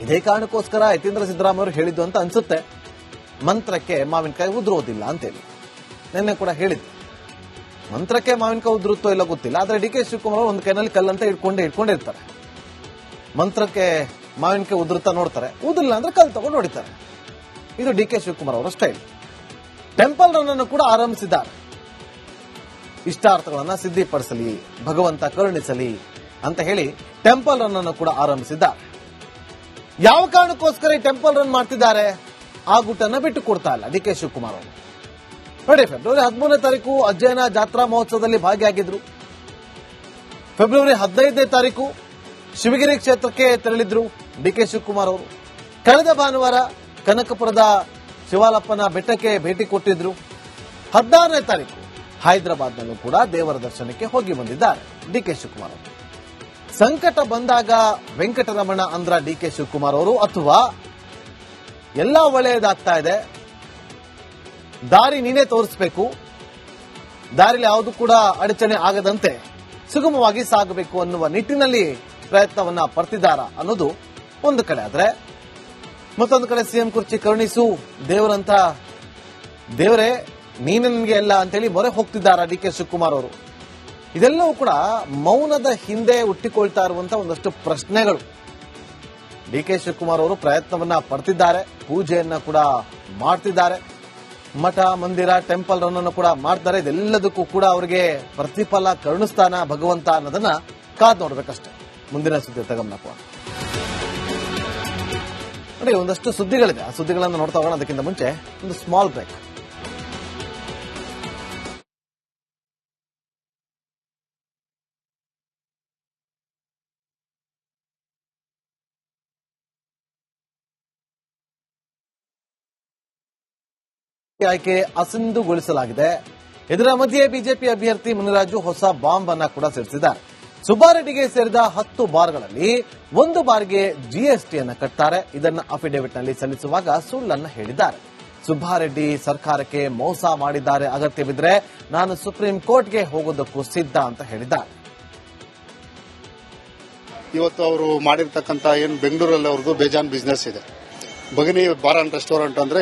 ಇದೇ ಕಾರಣಕ್ಕೋಸ್ಕರ ಯತೀಂದ್ರ ಸಿದ್ದರಾಮಯ್ಯ ಅವರು ಹೇಳಿದ್ದು ಅಂತ ಅನ್ಸುತ್ತೆ, ಮಂತ್ರಕ್ಕೆ ಮಾವಿನಕಾಯಿ ಉದುರೋದಿಲ್ಲ ಅಂತೇಳಿ. ನಿನ್ನೆ ಕೂಡ ಹೇಳಿದ್ರು, ಮಂತ್ರಕ್ಕೆ ಮಾವಿನಕಾಯಿ ಉದುರುತ್ತೋ ಇಲ್ಲ ಗೊತ್ತಿಲ್ಲ, ಆದ್ರೆ ಡಿ ಕೆ ಶಿವಕುಮಾರ್ ಅವರು ಒಂದು ಕೈನಲ್ಲಿ ಕಲ್ಲಂತ ಇಟ್ಕೊಂಡಿರ್ತಾರೆ. ಮಂತ್ರಕ್ಕೆ ಮಾವಿನಕಾಯಿ ಉದುರುತ್ತಾ ನೋಡ್ತಾರೆ, ಉದುರಿಲ್ಲ ಅಂದ್ರೆ ಕಲ್ಲು ತಗೊಂಡು ಹೊಡಿತಾರೆ. ಇದು ಡಿ ಕೆ ಶಿವಕುಮಾರ್ ಅವರ ಸ್ಟೈಲ್. ಟೆಂಪಲ್ ರನ್ ಅನ್ನು ಕೂಡ ಆರಂಭಿಸಿದ್ದಾರೆ. ಇಷ್ಟಾರ್ಥಗಳನ್ನ ಸಿದ್ಧಿಪಡಿಸಲಿ, ಭಗವಂತ ಕರುಣಿಸಲಿ ಅಂತ ಹೇಳಿ ಟೆಂಪಲ್ ರನ್ ಅನ್ನು ಕೂಡ ಆರಂಭಿಸಿದ್ದಾರೆ. ಯಾವ ಕಾರಣಕ್ಕೋಸ್ಕರ ಈ ಟೆಂಪಲ್ ರನ್ ಮಾಡ್ತಿದ್ದಾರೆ? ಆ ಗುಟ್ಟನ್ನ ಬಿಟ್ಟು ಕೊಡ್ತಾ ಇಲ್ಲ ಡಿ ಕೆ ಶಿವಕುಮಾರ್ ಅವರು. ನೋಡಿ, ಫೆಬ್ರವರಿ 13ನೇ ತಾರೀಕು ಅಜ್ಜಯನ ಜಾತ್ರಾ ಮಹೋತ್ಸವದಲ್ಲಿ ಭಾಗಿಯಾಗಿದ್ರು. ಫೆಬ್ರವರಿ 15ನೇ ತಾರೀಕು ಶಿವಗಿರಿ ಕ್ಷೇತ್ರಕ್ಕೆ ತೆರಳಿದ್ರು ಡಿ ಕೆ ಶಿವಕುಮಾರ್ ಅವರು. ಕಳೆದ ಭಾನುವಾರ ಕನಕಪುರದ ಶಿವಾಲಪ್ಪನ ಬೆಟ್ಟಕ್ಕೆ ಭೇಟಿ ಕೊಟ್ಟಿದ್ರು. 16ನೇ ತಾರೀಕು ಹೈದರಾಬಾದ್ನಲ್ಲೂ ಕೂಡ ದೇವರ ದರ್ಶನಕ್ಕೆ ಹೋಗಿ ಬಂದಿದ್ದಾರೆ ಡಿ ಕೆ ಶಿವಕುಮಾರ್ ಅವರು. ಸಂಕಟ ಬಂದಾಗ ವೆಂಕಟರಮಣ ಅಂದ್ರ ಡಿ ಕೆ ಶಿವಕುಮಾರ್ ಅವರು, ಅಥವಾ ಎಲ್ಲ ಒಳ್ಳೆಯದಾಗ್ತಾ ಇದೆ, ದಾರಿ ನೀನೇ ತೋರಿಸಬೇಕು, ದಾರಿಲಿ ಯಾವುದು ಕೂಡ ಅಡಚಣೆ ಆಗದಂತೆ ಸುಗಮವಾಗಿ ಸಾಗಬೇಕು ಅನ್ನುವ ನಿಟ್ಟಿನಲ್ಲಿ ಪ್ರಯತ್ನವನ್ನ ಪಡ್ತಿದ್ದಾರ ಅನ್ನೋದು ಒಂದು ಕಡೆ. ಆದ್ರೆ ಮತ್ತೊಂದು ಕಡೆ ಸಿಎಂ ಕುರ್ಚಿ ಕರುಣಿಸು ದೇವರಂತ, ದೇವರೇ ನೀನು ನನಗೆ ಎಲ್ಲ ಅಂತೇಳಿ ಮೊರೆ ಹೋಗ್ತಿದ್ದಾರ ಡಿ ಕೆ ಶಿವಕುಮಾರ್ ಅವರು. ಇದೆಲ್ಲವೂ ಕೂಡ ಮೌನದ ಹಿಂದೆ ಹುಟ್ಟಿಕೊಳ್ತಾ ಇರುವಂತಹ ಒಂದಷ್ಟು ಪ್ರಶ್ನೆಗಳು. ಡಿ ಕೆ ಶಿವಕುಮಾರ್ ಅವರು ಪ್ರಯತ್ನವನ್ನ ಪಡ್ತಿದ್ದಾರೆ, ಪೂಜೆಯನ್ನ ಕೂಡ ಮಾಡ್ತಿದ್ದಾರೆ, ಮಠ ಮಂದಿರ ಟೆಂಪಲ್ ರನ್ ಅನ್ನು ಕೂಡ ಮಾಡ್ತಾರೆ. ಇದೆಲ್ಲದಕ್ಕೂ ಕೂಡ ಅವರಿಗೆ ಪ್ರತಿಫಲ ಕರುಣಿಸ್ತಾನ ಭಗವಂತ ಅನ್ನೋದನ್ನ ಕಾದ್ ನೋಡ್ಬೇಕಷ್ಟೇ. ಮುಂದಿನ ಸುದ್ದಿ ತಗಮನಪ್ಪ. ನೋಡಿ, ಒಂದಷ್ಟು ಸುದ್ದಿಗಳಿದೆ, ಆ ಸುದ್ದಿಗಳನ್ನು ನೋಡ್ತಾ ಹೋಗೋಣ. ಅದಕ್ಕಿಂತ ಮುಂಚೆ ಒಂದು ಸ್ಮಾಲ್ ಬ್ರೇಕ್. ಆಯ್ಕೆ ಅಸಿಂಧುಗೊಳಿಸಲಾಗಿದೆ. ಇದರ ಮಧ್ಯೆ ಬಿಜೆಪಿ ಅಭ್ಯರ್ಥಿ ಮುನಿರಾಜು ಹೊಸ ಬಾಂಬ್ ಅನ್ನ ಕೂಡ ಸಿಡಿಸಿದ್ದಾರೆ. ಸುಬ್ಬಾರೆಡ್ಡಿಗೆ ಸೇರಿದ 10 ಬಾರ್ಗಳಲ್ಲಿ 1 ಬಾರ್ಗೆ ಜಿಎಸ್ಟಿಯನ್ನು ಕಟ್ತಾರೆ. ಇದನ್ನ ಅಫಿಡೇವಿಟ್ ನಲ್ಲಿ ಸಲ್ಲಿಸುವಾಗ ಸುಳ್ಳನ್ನ ಹೇಳಿದ್ದಾರೆ. ಸುಬ್ಬಾರೆಡ್ಡಿ ಸರ್ಕಾರಕ್ಕೆ ಮೋಸ ಮಾಡಿದ್ದಾರೆ, ಅಗತ್ಯವಿದ್ರೆ ನಾನು ಸುಪ್ರೀಂ ಕೋರ್ಟ್ಗೆ ಹೋಗೋದಕ್ಕೂ ಸಿದ್ಧ ಅಂತ ಹೇಳಿದ್ದಾರೆ. ಇವತ್ತು ಅವರು ಮಾಡಿರ್ತಕ್ಕಂಥ ಏನು ಬೆಂಗಳೂರಲ್ಲಿ ಅವ್ರದ್ದು ಬೇಜಾನ್ ಬಿಸ್ನೆಸ್ ಇದೆ. ಬಗನಿ ಬಾರ್ ಅಂಡ್ ರೆಸ್ಟೋರೆಂಟ್ ಅಂದ್ರೆ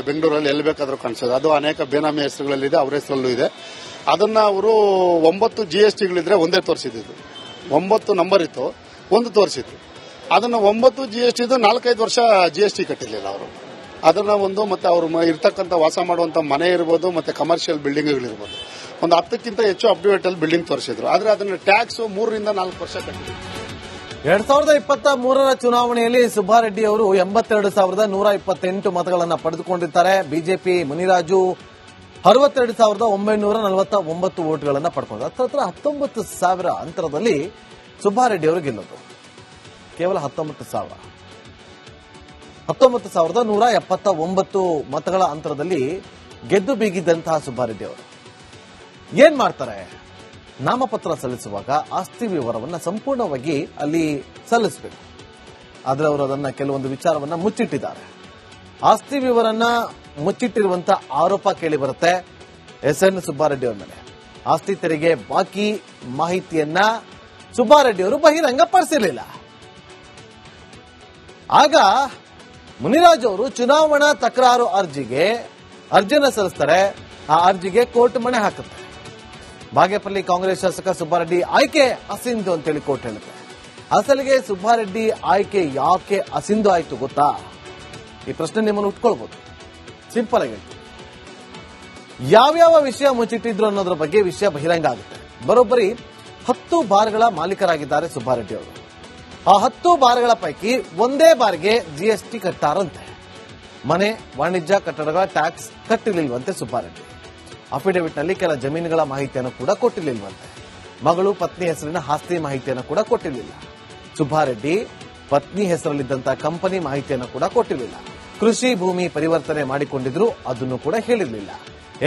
ಬೆಂಗಳೂರಲ್ಲಿ ಎಲ್ಲಿ ಬೇಕಾದ್ರೂ ಕಾಣಿಸೋದು. ಅದು ಅನೇಕ ಬೇನಾಮಿ ಹೆಸರುಗಳಲ್ಲಿದೆ, ಅವ್ರ ಹೆಸರಲ್ಲೂ ಇದೆ. ಅದನ್ನ ಅವರು 9 ಜಿಎಸ್ಟಿಗಳಿದ್ರೆ ಒಂದೇ ತೋರಿಸಿದ್ದು, 9 ನಂಬರ್ ಇತ್ತು, ಒಂದು ತೋರಿಸಿದ್ರು. ಅದನ್ನ 9 ಜಿಎಸ್ಟಿ 4-5 ವರ್ಷ ಜಿಎಸ್ಟಿ ಕಟ್ಟಿರಲಿಲ್ಲ ಅವರು. ಅದನ್ನ ಒಂದು ಮತ್ತೆ ಅವರು ಇರ್ತಕ್ಕಂಥ ವಾಸ ಮಾಡುವಂತ ಮನೆ ಇರ್ಬೋದು, ಮತ್ತೆ ಕಮರ್ಷಿಯಲ್ ಬಿಲ್ಡಿಂಗ್ಗಳಿರ್ಬೋದು, ಒಂದು 10ಕ್ಕಿಂತ ಹೆಚ್ಚು ಅಪ್ಡೇಟ್ ಅಲ್ಲಿ ಬಿಲ್ಡಿಂಗ್ ತೋರಿಸಿದ್ರು. ಆದ್ರೆ ಅದನ್ನ ಟ್ಯಾಕ್ಸ್ 3 ರಿಂದ 4 ವರ್ಷ ಕಟ್ಟಿದ್ರು. 2023ರ ಚುನಾವಣೆಯಲ್ಲಿ ಸುಬ್ಬಾರೆಡ್ಡಿ ಅವರು 82,128 ಮತಗಳನ್ನು ಪಡೆದುಕೊಂಡಿದ್ದಾರೆ. ಬಿಜೆಪಿ ಮುನಿರಾಜು 62,949 ವೋಟ್ಗಳನ್ನು ಪಡ್ಕೊಂಡಿದ್ದಾರೆ. ಹತ್ರ 19,000 ಅಂತರದಲ್ಲಿ ಸುಬ್ಬಾರೆಡ್ಡಿ ಅವರು ಗೆಲ್ಲೋದು. ಕೇವಲ 19,179 ಮತಗಳ ಅಂತರದಲ್ಲಿ ಗೆದ್ದು ಬೀಗಿದ್ದಂತಹ ಸುಬ್ಬಾರೆಡ್ಡಿ ಅವರು ಏನ್ ಮಾಡ್ತಾರೆ? ನಾಮಪತ್ರ ಸಲ್ಲಿಸುವಾಗ ಆಸ್ತಿ ವಿವರವನ್ನು ಸಂಪೂರ್ಣವಾಗಿ ಅಲ್ಲಿ ಸಲ್ಲಿಸಬೇಕು. ಆದರೆ ಅವರು ಅದನ್ನ ಕೆಲವೊಂದು ವಿಚಾರವನ್ನ ಮುಚ್ಚಿಟ್ಟಿದ್ದಾರೆ. ಆಸ್ತಿ ವಿವರನ್ನ ಮುಚ್ಚಿಟ್ಟಿರುವಂತ ಆರೋಪ ಕೇಳಿ ಬರುತ್ತೆ ಎಸ್ಎನ್ ಸುಬ್ಬಾರೆಡ್ಡಿ ಅವರ ಮೇಲೆ. ಆಸ್ತಿ ತೆರಿಗೆ ಬಾಕಿ ಮಾಹಿತಿಯನ್ನ ಸುಬ್ಬಾರೆಡ್ಡಿ ಅವರು ಬಹಿರಂಗಪಡಿಸಿರಲಿಲ್ಲ. ಆಗ ಮುನಿರಾಜ್ ಅವರು ಚುನಾವಣಾ ತಕರಾರು ಅರ್ಜಿಯನ್ನ ಸಲ್ಲಿಸ್ತಾರೆ. ಆ ಅರ್ಜಿಗೆ ಕೋರ್ಟ್ ಮಣೆ ಹಾಕುತ್ತೆ. ಬಾಗೇಪಲ್ಲಿ ಕಾಂಗ್ರೆಸ್ ಶಾಸಕ ಸುಬ್ಬಾರೆಡ್ಡಿ ಆಯ್ಕೆ ಅಸಿಂಧು ಅಂತೇಳಿ ಕೋರ್ಟ್ ಹೇಳುತ್ತೆ. ಅಸಲಿಗೆ ಸುಬ್ಬಾರೆಡ್ಡಿ ಆಯ್ಕೆ ಯಾಕೆ ಅಸಿಂಧು ಆಯ್ತು ಗೊತ್ತಾ? ಈ ಪ್ರಶ್ನೆ ನಿಮ್ಮನ್ನು ಉಟ್ಕೊಳ್ಬಹುದು. ಸಿಂಪಲ್ ಆಗಿ ಯಾವ್ಯಾವ ವಿಷಯ ಮುಚ್ಚಿಟ್ಟಿದ್ರು ಅನ್ನೋದ್ರ ಬಗ್ಗೆ ವಿಷಯ ಬಹಿರಂಗ ಆಗುತ್ತೆ. ಬರೋಬ್ಬರಿ 10 ಬಾರ್ಗಳ ಮಾಲೀಕರಾಗಿದ್ದಾರೆ ಸುಬ್ಬಾರೆಡ್ಡಿ ಅವರು. ಆ 10 ಬಾರ್ಗಳ ಪೈಕಿ ಒಂದೇ ಬಾರ್ಗೆ GST ಕಟ್ಟಾರಂತೆ. ಮನೆ, ವಾಣಿಜ್ಯ ಕಟ್ಟಡಗಳ ಟ್ಯಾಕ್ಸ್ ಕಟ್ಟಿರ್ಲಿಲ್ವಂತೆ ಸುಬ್ಬಾರೆಡ್ಡಿ. ಅಫಿಡವಿಟ್ನಲ್ಲಿ ಕೆಲ ಜಮೀನುಗಳ ಮಾಹಿತಿಯನ್ನು ಕೂಡ ಕೊಟ್ಟಿರ್ಲಿಲ್ವಂತೆ. ಮಗಳು ಪತ್ನಿ ಹೆಸರಿನ ಆಸ್ತಿ ಮಾಹಿತಿಯನ್ನು ಕೂಡ ಕೊಟ್ಟಿರಲಿಲ್ಲ. ಸುಬ್ಬಾರೆಡ್ಡಿ ಪತ್ನಿ ಹೆಸರಲ್ಲಿದ್ದಂತಹ ಕಂಪನಿ ಮಾಹಿತಿಯನ್ನು ಕೂಡ ಕೊಟ್ಟಿರಲಿಲ್ಲ. ಕೃಷಿ ಭೂಮಿ ಪರಿವರ್ತನೆ ಮಾಡಿಕೊಂಡಿದ್ರು, ಅದನ್ನು ಕೂಡ ಹೇಳಿರಲಿಲ್ಲ.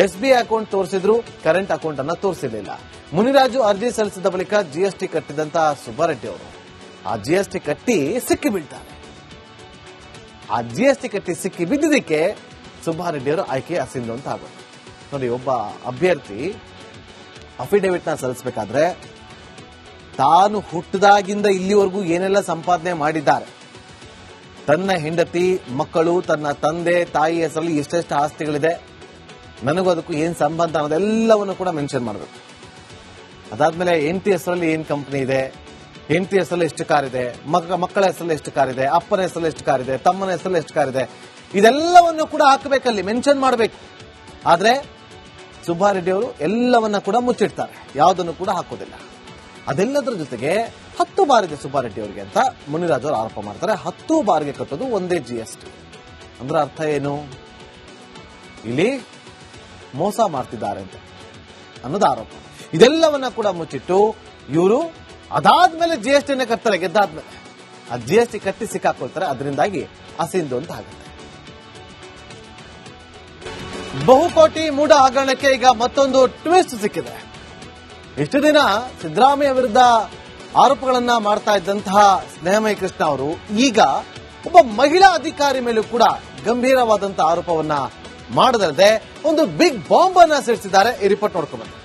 SBI ಅಕೌಂಟ್ ತೋರಿಸಿದ್ರು, ಕರೆಂಟ್ ಅಕೌಂಟ್ ಅನ್ನ ತೋರಿಸಿರಲಿಲ್ಲ. ಮುನಿರಾಜು ಅರ್ಜಿ ಸಲ್ಲಿಸಿದ ಬಳಿಕ GST ಕಟ್ಟಿದಂತಹ ಸುಬ್ಬಾರೆಡ್ಡಿ ಅವರು ಆ GST ಕಟ್ಟಿ ಸಿಕ್ಕಿ ಬೀಳ್ತಾರೆ. ಆ GST ಕಟ್ಟಿ ಸಿಕ್ಕಿ ಬಿದ್ದಿದ್ದಕ್ಕೆ ಸುಬ್ಬಾರೆಡ್ಡಿ ಅವರು ಆಯ್ಕೆ ಅಸಿಂಧು ಅಂತ ಆಗೋದು. ನೋಡಿ, ಒಬ್ಬ ಅಭ್ಯರ್ಥಿ ಅಫಿಡವಿಟ್ ನ ಸಲ್ಲಿಸಬೇಕಾದ್ರೆ ತಾನು ಹುಟ್ಟಿದಾಗಿಂದ ಇಲ್ಲಿವರೆಗೂ ಏನೆಲ್ಲ ಸಂಪಾದನೆ ಮಾಡಿದ್ದಾರೆ, ತನ್ನ ಹೆಂಡತಿ, ಮಕ್ಕಳು, ತನ್ನ ತಂದೆ ತಾಯಿ ಹೆಸರಲ್ಲಿ ಎಷ್ಟೆಷ್ಟು ಆಸ್ತಿಗಳಿದೆ, ನನಗೂ ಅದಕ್ಕೂ ಏನ್ ಸಂಬಂಧ ಅನ್ನೋದೆಲ್ಲವನ್ನು ಕೂಡ ಮೆನ್ಷನ್ ಮಾಡಬೇಕು. ಅದಾದ್ಮೇಲೆ ಹೆಂಡತಿ ಹೆಸರಲ್ಲಿ ಏನ್ ಕಂಪನಿ ಇದೆ, ಹೆಂಡತಿ ಹೆಸರಲ್ಲಿ ಎಷ್ಟು ಕಾರ್ ಇದೆ, ಮಕ್ಕಳ ಹೆಸರಲ್ಲಿ ಎಷ್ಟು ಕಾರ್ ಇದೆ, ಅಪ್ಪನ ಹೆಸರಲ್ಲಿ ಎಷ್ಟು ಕಾರ್ ಇದೆ, ತಮ್ಮನ ಹೆಸರಲ್ಲಿ ಎಷ್ಟು ಕಾರ್ ಇದೆ, ಇದೆಲ್ಲವನ್ನು ಕೂಡ ಹಾಕಬೇಕಲ್ಲಿ, ಮೆನ್ಷನ್ ಮಾಡಬೇಕು. ಆದ್ರೆ ಸುಬ್ಬಾರೆಡ್ಡಿ ಅವರು ಎಲ್ಲವನ್ನ ಕೂಡ ಮುಚ್ಚಿಡ್ತಾರೆ, ಯಾವುದನ್ನು ಕೂಡ ಹಾಕೋದಿಲ್ಲ. ಅದೆಲ್ಲದರ ಜೊತೆಗೆ 10 ಬಾರಿಗೆ ಸುಬ್ಬಾರೆಡ್ಡಿ ಅವರಿಗೆ ಅಂತ ಮುನಿರಾಜ್ ಅವರು ಆರೋಪ ಮಾಡ್ತಾರೆ. 10 ಬಾರಿಗೆ ಕಟ್ಟೋದು ಒಂದೇ GST ಅಂದ್ರೆ ಅರ್ಥ ಏನು? ಇಲ್ಲಿ ಮೋಸ ಮಾಡ್ತಿದ್ದಾರೆ ಅಂತ ಅನ್ನೋದು ಆರೋಪ. ಇದೆಲ್ಲವನ್ನ ಕೂಡ ಮುಚ್ಚಿಟ್ಟು ಇವರು ಅದಾದ್ಮೇಲೆ GST ಕಟ್ತಾರೆ, ಗೆದ್ದಾದ್ಮೇಲೆ ಆ GST ಕಟ್ಟಿ ಸಿಕ್ಕಾಕೊಳ್ತಾರೆ. ಅದರಿಂದಾಗಿ ಅಸಿಂಧು ಅಂತ ಆಗುತ್ತೆ. ಬಹುಕೋಟಿ ಮೂಢ ಹಗರಣಕ್ಕೆ ಈಗ ಮತ್ತೊಂದು ಟ್ವಿಸ್ಟ್ ಸಿಕ್ಕಿದೆ. ಇಷ್ಟು ದಿನ ಸಿದ್ದರಾಮಯ್ಯ ವಿರುದ್ಧ ಆರೋಪಗಳನ್ನ ಮಾಡ್ತಾ ಇದ್ದಂತಹ ಸ್ನೇಹಮಯಿ ಕೃಷ್ಣ ಅವರು ಈಗ ಒಬ್ಬ ಮಹಿಳಾ ಅಧಿಕಾರಿ ಮೇಲೂ ಕೂಡ ಗಂಭೀರವಾದಂತಹ ಆರೋಪವನ್ನ ಮಾಡದಲ್ಲದೆ ಒಂದು ಬಿಗ್ ಬಾಂಬ್ ಅನ್ನ ಸಿಡಿಸಿದ್ದಾರೆ. ಈ ರಿಪೋರ್ಟ್ ನೋಡ್ಕೊಂಡು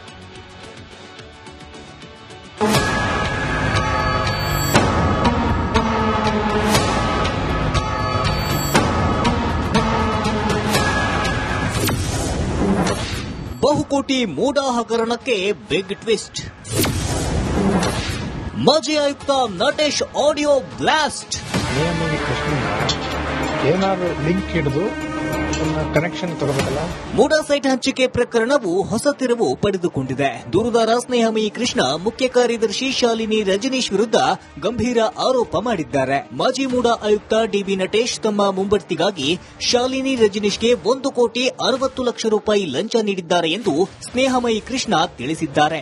ಬಹುಕೋಟಿ ಮೂಢ ಹಗರಣಕ್ಕೆ ಬಿಗ್ ಟ್ವಿಸ್ಟ್. ಮಾಜಿ ಆಯುಕ್ತ ನಟೇಶ್ ಆಡಿಯೋ ಬ್ಲಾಸ್ಟ್. ಏನಾದ್ರು ಲಿಂಕ್ ಹಿಡಿದು ಕನೆಕ್ಷನ್ ತಗೋಬೇಕಲ್ಲ. ಮೂಡಾ ಸೈಟ್ ಹಂಚಿಕೆ ಪ್ರಕರಣವು ಹೊಸ ತಿರುವು ಪಡೆದುಕೊಂಡಿದೆ. ದೂರುದಾರ ಸ್ನೇಹಮಯಿ ಕೃಷ್ಣ ಮುಖ್ಯ ಕಾರ್ಯದರ್ಶಿ ಶಾಲಿನಿ ರಜನೀಶ್ ವಿರುದ್ಧ ಗಂಭೀರ ಆರೋಪ ಮಾಡಿದ್ದಾರೆ. ಮಾಜಿ ಮೂಡಾ ಆಯುಕ್ತ ಡಿಬಿ ನಟೇಶ್ ತಮ್ಮ ಮುಂಬಡ್ತಿಗಾಗಿ ಶಾಲಿನಿ ರಜನೀಶ್ಗೆ 1,60,00,000 ರೂಪಾಯಿ ಲಂಚ ನೀಡಿದ್ದಾರೆ ಎಂದು ಸ್ನೇಹಮಯಿ ಕೃಷ್ಣ ತಿಳಿಸಿದ್ದಾರೆ.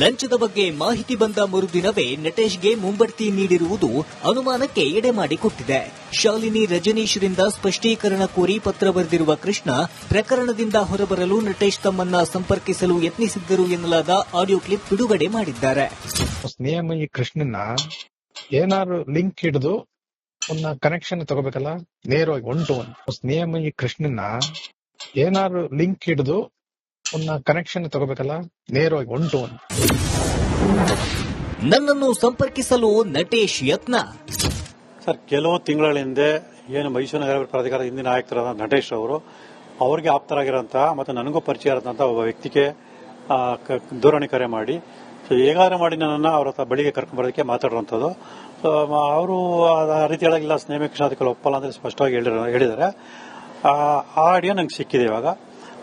ಲಂಚದ ಬಗ್ಗೆ ಮಾಹಿತಿ ಬಂದ ಮರುದಿನವೇ ನಟೇಶ್ಗೆ ಮುಂಬಡ್ತಿ ನೀಡಿರುವುದು ಅನುಮಾನಕ್ಕೆ ಎಡೆ ಮಾಡಿಕೊಟ್ಟಿದೆ. ಶಾಲಿನಿ ರಜನೀಶ್ರಿಂದ ಸ್ಪಷ್ಟೀಕರಣ ಕೋರಿ ಪತ್ರ ಬರೆದಿರುವ ಕೃಷ್ಣ ಪ್ರಕರಣದಿಂದ ಹೊರಬರಲು ನಟೇಶ್ ತಮ್ಮನ್ನ ಸಂಪರ್ಕಿಸಲು ಯತ್ನಿಸಿದ್ದರು ಎನ್ನಲಾದ ಆಡಿಯೋ ಕ್ಲಿಪ್ ಬಿಡುಗಡೆ ಮಾಡಿದ್ದಾರೆ. ಸ್ನೇಹಮಯಿ ಕೃಷ್ಣನ ಏನಾದ್ರು ಲಿಂಕ್ ಹಿಡಿದು ಕನೆಕ್ಷನ್ ತಗೋಬೇಕಲ್ಲ, ನೇರವಾಗಿ 1 to 1. ಸ್ನೇಹಮಯಿ ಕೃಷ್ಣನ ಏನಾದ್ರು ಲಿಂಕ್ ಹಿಡಿದು ಕನೆಕ್ಷನ್ ತಗೋಬೇಕಲ್ಲ, ನೇರವಾಗಿ 1 to 1. ನನ್ನನ್ನು ಸಂಪರ್ಕಿಸಲು ನಟೇಶ್ ಯತ್ನ. ಸರ್, ಕೆಲವು ತಿಂಗಳ ಹಿಂದೆ ಏನು ಮೈಸೂರು ನಗರ ಪ್ರಾಧಿಕಾರದ ಹಿಂದಿನ ಆಯುಕ್ತರಾದ ನಟೇಶ್ ಅವರು ಅವರಿಗೆ ಆಪ್ತರಾಗಿರೋಂತಹ ಮತ್ತು ನನಗೂ ಪರಿಚಯ ಇರೋಂತಹ ಒಬ್ಬ ವ್ಯಕ್ತಿಗೆ ದೂರವಾಣಿ ಕರೆ ಮಾಡಿ ಹೇಗಾದ್ರೂ ಮಾಡಿ ನನ್ನನ್ನು ಅವರ ಬಳಿಗೆ ಕರ್ಕೊಂಡು ಬರೋದಕ್ಕೆ ಮಾತಾಡುವಂಥದ್ದು. ಅವರು ಆ ರೀತಿ ಹೇಳಾಗಿಲ್ಲ, ಸ್ನೇಹಮಯಿ ಕೃಷ್ಣ ಅದಕ್ಕೆಲ್ಲ ಒಪ್ಪಲ್ಲ ಅಂತ ಸ್ಪಷ್ಟವಾಗಿ ಹೇಳಿದ್ದಾರೆ. ಆ ಆಡಿಯೋ ನಂಗೆ ಸಿಕ್ಕಿದೆ ಇವಾಗ.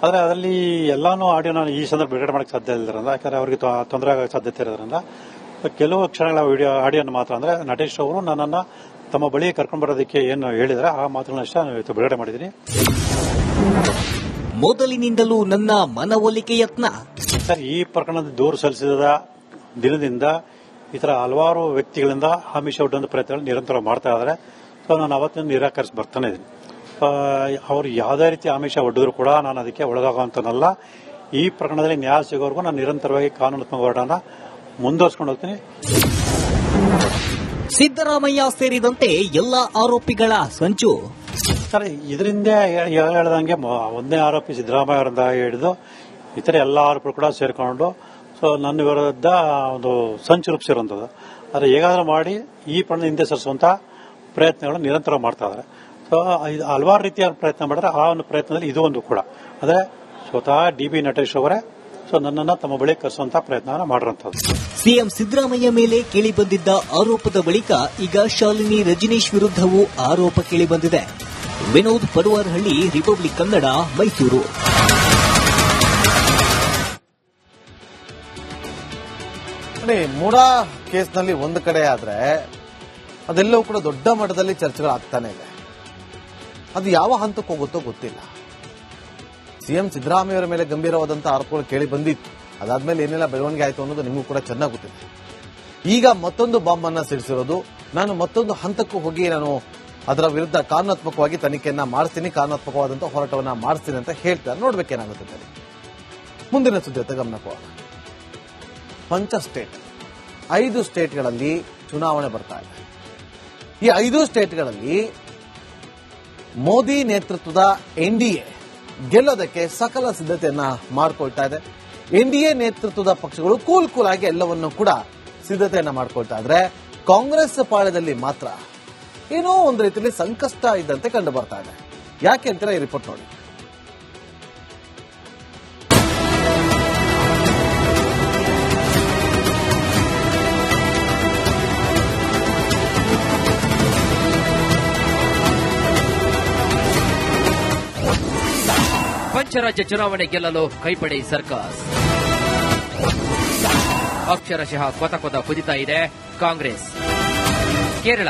ಆದರೆ ಅದರಲ್ಲಿ ಎಲ್ಲಾನು ಆಡಿಯೋ ನಾನು ಈ ಸಂದರ್ಭ ಬಿಡುಗಡೆ ಮಾಡಕ್ಕೆ ಸಾಧ್ಯ ಇಲ್ಲದ್ರಿಂದ, ಯಾಕಂದ್ರೆ ಅವರಿಗೆ ತೊಂದರೆ ಆಗೋ ಸಾಧ್ಯತೆ ಇರೋದ್ರಿಂದ ಕೆಲವು ಕ್ಷಣಗಳ ಆಡಿಯೋನ ಮಾತ್ರ ಅಂದ್ರೆ ನಟೇಶ್ ಅವರು ನನ್ನನ್ನು ತಮ್ಮ ಬಳಿಗೆ ಕರ್ಕೊಂಡು ಬರೋದಕ್ಕೆ ಏನು ಹೇಳಿದರೆ ಆ ಮಾತುಗಳನ್ನಷ್ಟೇ ನಾನು ಬಿಡುಗಡೆ ಮಾಡಿದ್ದೀನಿ. ಮೊದಲಿನಿಂದಲೂ ನನ್ನ ಮನವೊಲಿಕೆ ಯತ್ನ. ಸರ್, ಈ ಪ್ರಕರಣದ ದೂರು ಸಲ್ಲಿಸಿದ ದಿನದಿಂದ ಈ ತರ ಹಲವಾರು ವ್ಯಕ್ತಿಗಳಿಂದ ಆಮಿಷ ಒಡ್ಡುವಂತ ಪ್ರಯತ್ನಗಳು ನಿರಂತರ ಮಾಡ್ತಾ ಇದ್ದಾರೆ. ಸೊ ನಾನು ಅವತ್ತಿನ ನಿರಾಕರಿಸಿ ಬರ್ತಾನೆ ಇದ್ದೀನಿ. ಅವರು ಯಾವುದೇ ರೀತಿ ಆಮಿಷ ಒಡ್ಡಿದ್ರು ಕೂಡ ನಾನು ಅದಕ್ಕೆ ಒಳಗಾಗುವಂತನಲ್ಲ. ಈ ಪ್ರಕರಣದಲ್ಲಿ ನ್ಯಾಯ ಸಿಗೋವರೆಗೂ ನಾನು ನಿರಂತರವಾಗಿ ಕಾನೂನಾತ್ಮಕ ಹೋರಾಟನ ಮುಂದುವರಿಸಿಕೊಂಡು ಹೋಗ್ತೀನಿ. ಸಿದ್ದರಾಮಯ್ಯ ಸೇರಿದಂತೆ ಎಲ್ಲ ಆರೋಪಿಗಳ ಸಂಚು. ಸರ್, ಇದರಿಂದ ಹೇಳ್ದಂಗೆ ಒಂದೇ ಆರೋಪಿ ಸಿದ್ದರಾಮಯ್ಯ ಅವರಿಂದ ಹಿಡಿದು ಇತರ ಎಲ್ಲ ಆರೋಪಿಗಳು ಕೂಡ ಸೇರ್ಕೊಂಡು ಸೊ ನನ್ನ ವಿರುದ್ಧ ಒಂದು ಸಂಚು ರೂಪಿಸಿರುವಂಥದ್ದು. ಆದರೆ ಹೇಗಾದ್ರೂ ಮಾಡಿ ಈ ಪ್ರಕರಣ ಹಿಂದೆ ಸರಿಸುವಂತ ಪ್ರಯತ್ನಗಳನ್ನು ನಿರಂತರ ಮಾಡ್ತಾ ಇದ್ದಾರೆ. ಸೊ ಹಲವಾರು ರೀತಿಯ ಪ್ರಯತ್ನ ಮಾಡಿದ್ರೆ ಆ ಒಂದು ಪ್ರಯತ್ನದಲ್ಲಿ ಇದು ಒಂದು ಕೂಡ ಅಂದ್ರೆ ಸ್ವತಃ DB ನಟೇಶ್ ಅವರೇ ಸೊ ನನ್ನನ್ನ ತಮ್ಮ ಬಳಿ ಕರೆಸುವಂತ ಪ್ರಯತ್ನ ಮಾಡಿರುವಂತದ್ದು. ಸಿಎಂ ಸಿದ್ದರಾಮಯ್ಯ ಮೇಲೆ ಕೇಳಿಬಂದಿದ್ದ ಆರೋಪದ ಬಳಿಕ ಈಗ ಶಾಲಿನಿ ರಜನೀಶ್ ವಿರುದ್ಧವೂ ಆರೋಪ ಕೇಳಿಬಂದಿದೆ. ವಿನೋದ್ ಪಡುವಾರಹಳ್ಳಿ, ರಿಪಬ್ಲಿಕ್ ಕನ್ನಡ, ಮೈಸೂರು. ಮೂಡಾ ಕೇಸ್ನಲ್ಲಿ ಒಂದು ಕಡೆ ಆದ್ರೆ ಅದೆಲ್ಲವೂ ಕೂಡ ದೊಡ್ಡ ಮಟ್ಟದಲ್ಲಿ ಚರ್ಚೆಗಳಾಗ್ತಾನೆ ಇದೆ. ಅದು ಯಾವ ಹಂತಕ್ಕೆ ಹೋಗುತ್ತೋ ಗೊತ್ತಿಲ್ಲ. ಸಿಎಂ ಸಿದ್ದರಾಮಯ್ಯ ಅವರ ಮೇಲೆ ಗಂಭೀರವಾದಂತಹ ಆರೋಪಗಳು ಕೇಳಿ ಬಂದಿತ್ತು. ಅದಾದ್ಮೇಲೆ ಏನೆಲ್ಲ ಬೆಳವಣಿಗೆ ಆಯಿತು ಅನ್ನೋದು ನಿಮಗೂ ಕೂಡ ಚೆನ್ನಾಗಿ ಗೊತ್ತಿದೆ. ಈಗ ಮತ್ತೊಂದು ಬಾಂಬ್ ಅನ್ನ ಸಿಡಿಸಿರೋದು, ನಾನು ಮತ್ತೊಂದು ಹಂತಕ್ಕೂ ಹೋಗಿ ನಾನು ಅದರ ವಿರುದ್ಧ ಕಾನೂನಾತ್ಮಕವಾಗಿ ತನಿಖೆಯನ್ನ ಮಾಡಿಸ್ತೀನಿ, ಕಾನೂನಾತ್ಮಕವಾದಂತಹ ಹೋರಾಟವನ್ನ ಮಾಡಿಸ್ತೀನಿ ಅಂತ ಹೇಳ್ತಾರೆ. ನೋಡ್ಬೇಕೇನಾಗುತ್ತೆ. ಮುಂದಿನ ಸುದ್ದಿ ಜೊತೆ ಗಮನಕ್ಕೆ ಹೋಗೋಣ. ಪಂಚ ಸ್ಟೇಟ್, 5 ಸ್ಟೇಟ್ಗಳಲ್ಲಿ ಚುನಾವಣೆ ಬರ್ತಾ ಇದೆ. ಈ 5 ಸ್ಟೇಟ್ಗಳಲ್ಲಿ ಮೋದಿ ನೇತೃತ್ವದ NDA ಗೆಲ್ಲೋದಕ್ಕೆ ಸಕಲ ಸಿದ್ಧತೆಯನ್ನ ಮಾಡಿಕೊಳ್ತಾ ಇದೆ. NDA ನೇತೃತ್ವದ ಪಕ್ಷಗಳು ಕೂಲ್ ಆಗಿ ಎಲ್ಲವನ್ನೂ ಕೂಡ ಸಿದ್ಧತೆಯನ್ನ ಮಾಡಿಕೊಳ್ತಾ ಇದ್ರೆ, ಕಾಂಗ್ರೆಸ್ ಪಾಳ್ಯದಲ್ಲಿ ಮಾತ್ರ ಏನೋ ಒಂದು ರೀತಿಯಲ್ಲಿ ಸಂಕಷ್ಟ ಇದ್ದಂತೆ ಕಂಡು ಬರ್ತಾ ಇದೆ. ಯಾಕೆ ಅಂತೀರಾ? ಈ ರಿಪೋರ್ಟ್ ನೋಡಿ. ಪಂಚರಾಜ್ಯ ಚುನಾವಣೆ ಗೆಲ್ಲಲು ಕೈಪಡೆ ಸರ್ಕಸ್. ಅಕ್ಷರಶಃ ಕೊತ ಕುದಿತಾ ಇದೆ ಕಾಂಗ್ರೆಸ್. ಕೇರಳ,